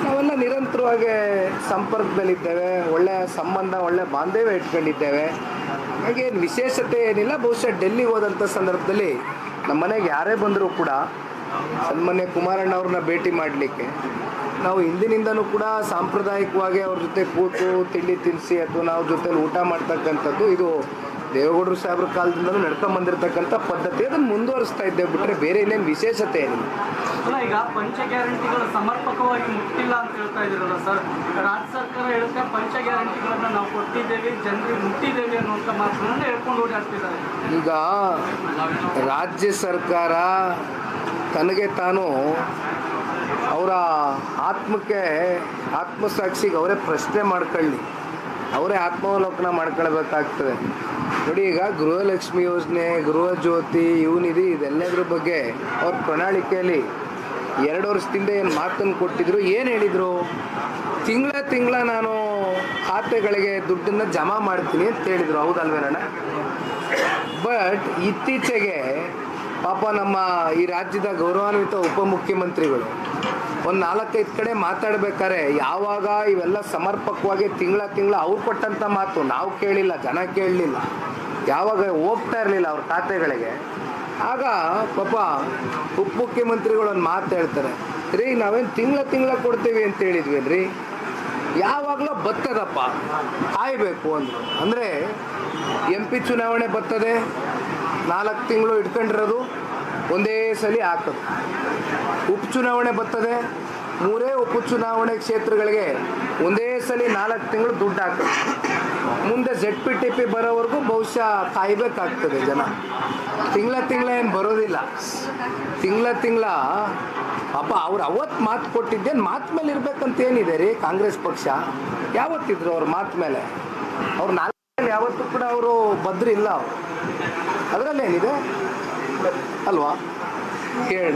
ನಾವೆಲ್ಲ ನಿರಂತರವಾಗಿ ಸಂಪರ್ಕದಲ್ಲಿದ್ದೇವೆ. ಒಳ್ಳೆಯ ಸಂಬಂಧ, ಒಳ್ಳೆಯ ಬಾಂಧವ್ಯ ಇಟ್ಕೊಂಡಿದ್ದೇವೆ. ಹಾಗೇನು ವಿಶೇಷತೆ ಏನಿಲ್ಲ. ಬಹುಶಃ ಡೆಲ್ಲಿಗೆ ಹೋದಂಥ ಸಂದರ್ಭದಲ್ಲಿ ನಮ್ಮ ಮನೆಗೆ ಯಾರೇ ಬಂದರೂ ಕೂಡ ಸನ್ಮಾನ್ಯ ಕುಮಾರಣ್ಣ ಅವ್ರನ್ನ ಭೇಟಿ ಮಾಡಲಿಕ್ಕೆ ನಾವು ಹಿಂದಿನಿಂದನೂ ಕೂಡ ಸಾಂಪ್ರದಾಯಿಕವಾಗಿ ಅವ್ರ ಜೊತೆ ಕೂತು ತಿಂಡಿ ತಿನ್ನಿಸಿ ಅಥವಾ ನಾವು ಜೊತೆಲಿ ಊಟ ಮಾಡ್ತಕ್ಕಂಥದ್ದು ಇದು ದೇವೇಗೌಡರು ಸಾಹೇಬ್ರ ಕಾಲದಿಂದಲೂ ನಡ್ಕೊಂಬಂದಿರತಕ್ಕಂಥ ಪದ್ಧತಿ. ಅದನ್ನು ಮುಂದುವರಿಸ್ತಾ ಇದ್ದೇವೆ ಬಿಟ್ಟರೆ ಬೇರೆ ಇನ್ನೇನು ವಿಶೇಷತೆ ಏನಿಲ್ಲ. ಅಲ್ಲ, ಈಗ ಪಂಚ ಗ್ಯಾರಂಟಿಗಳು ಸಮರ್ಪಕವಾಗಿ ಮುಟ್ಟಿಲ್ಲ ಅಂತ ಹೇಳ್ತಾ ಇದ್ದೀರಲ್ಲ ಸರ್. ರಾಜ್ಯ ಸರ್ಕಾರ ಹೇಳುತ್ತೆ ಪಂಚ ಗ್ಯಾರಂಟಿಗಳನ್ನು ನಾವು ಕೊಟ್ಟಿದ್ದೇವೆ, ಜನರಿಗೆ ಮುಟ್ಟಿದ್ದೇವೆ ಅನ್ನುವಂಥ ಮಾತುಗಳನ್ನು ಹೇಳ್ಕೊಂಡು ಓಡಾಡ್ತಿದ್ದಾರೆ. ಈಗ ರಾಜ್ಯ ಸರ್ಕಾರ ತನಗೆ ತಾನು ಅವರ ಆತ್ಮಸಾಕ್ಷಿಗೆ ಅವರೇ ಪ್ರಶ್ನೆ ಮಾಡ್ಕೊಳ್ಳಿ, ಅವರೇ ಆತ್ಮಾವಲೋಕನ ಮಾಡ್ಕೊಳ್ಬೇಕಾಗ್ತದೆ. ನೋಡಿ, ಈಗ ಗೃಹಲಕ್ಷ್ಮಿ ಯೋಜನೆ, ಗೃಹ ಜ್ಯೋತಿ, ಯುವನಿಧಿ ಇದೆಲ್ಲದ್ರ ಬಗ್ಗೆ ಅವ್ರ ಪ್ರಣಾಳಿಕೆಯಲ್ಲಿ 2 ವರ್ಷದಿಂದ ಏನು ಮಾತನ್ನು ಕೊಟ್ಟಿದ್ರು, ಏನು ಹೇಳಿದರು, ತಿಂಗಳ ನಾನು ಖಾತೆಗಳಿಗೆ ದುಡ್ಡನ್ನು ಜಮಾ ಮಾಡ್ತೀನಿ ಅಂತ ಹೇಳಿದರು. ಹೌದಲ್ವೇನಣ್ಣ? ಬಟ್ ಇತ್ತೀಚೆಗೆ ಪಾಪ ನಮ್ಮ ಈ ರಾಜ್ಯದ ಗೌರವಾನ್ವಿತ ಉಪಮುಖ್ಯಮಂತ್ರಿಗಳು ಒಂದು 4-5 ಕಡೆ ಮಾತಾಡ್ಬೇಕಾದ್ರೆ ಯಾವಾಗ ಇವೆಲ್ಲ ಸಮರ್ಪಕವಾಗಿ ತಿಂಗಳ ಅವ್ರು ಕೊಟ್ಟಂಥ ಮಾತು ನಾವು ಕೇಳಿಲ್ಲ, ಜನ ಕೇಳಲಿಲ್ಲ, ಯಾವಾಗ ಹೋಗ್ತಾ ಇರಲಿಲ್ಲ ಅವ್ರ ಖಾತೆಗಳಿಗೆ, ಆಗ ಪಾಪ ಉಪಮುಖ್ಯಮಂತ್ರಿಗಳು ಒಂದು ಮಾತು ಹೇಳ್ತಾರೆ, ರೀ ನಾವೇನು ತಿಂಗಳ ಕೊಡ್ತೀವಿ ಅಂತ ಹೇಳಿದ್ವೇನ್ರಿ, ಯಾವಾಗಲೂ ಬರ್ತದಪ್ಪ, ಕಾಯಬೇಕು ಅಂದರು. ಅಂದರೆ MP ಚುನಾವಣೆ ಬರ್ತದೆ, 4 ತಿಂಗಳು ಇಟ್ಕೊಂಡಿರೋದು ಒಂದೇ ಸಲ ಹಾಕೋದು. ಉಪಚುನಾವಣೆ ಬರ್ತದೆ, 3 ಉಪಚುನಾವಣೆ ಕ್ಷೇತ್ರಗಳಿಗೆ ಒಂದೇ ಸಲ 4 ತಿಂಗಳು ದುಡ್ಡು ಹಾಕೋದು. ಮುಂದೆ ZPTP ಬರೋವರೆಗೂ ಬಹುಶಃ ಕಾಯಬೇಕಾಗ್ತದೆ ಜನ. ತಿಂಗಳ ಏನು ಬರೋದಿಲ್ಲ. ತಿಂಗಳ ಪಾಪ ಅವ್ರು ಅವತ್ತು ಮಾತು ಕೊಟ್ಟಿದ್ದೇನು ಮಾತು ಮೇಲೆ ಇರ್ಬೇಕಂತ ಏನಿದೆ ರೀ? ಕಾಂಗ್ರೆಸ್ ಪಕ್ಷ ಯಾವತ್ತಿದ್ರು ಅವ್ರ ಮಾತು ಮೇಲೆ? ಅವ್ರು 4 ಯಾವತ್ತೂ ಕೂಡ ಅವರು ಬದ್ರಿಲ್ಲ. ಅವರು ಅದರಲ್ಲೇನಿದೆ ಅಲ್ವಾ? ಹೇಳ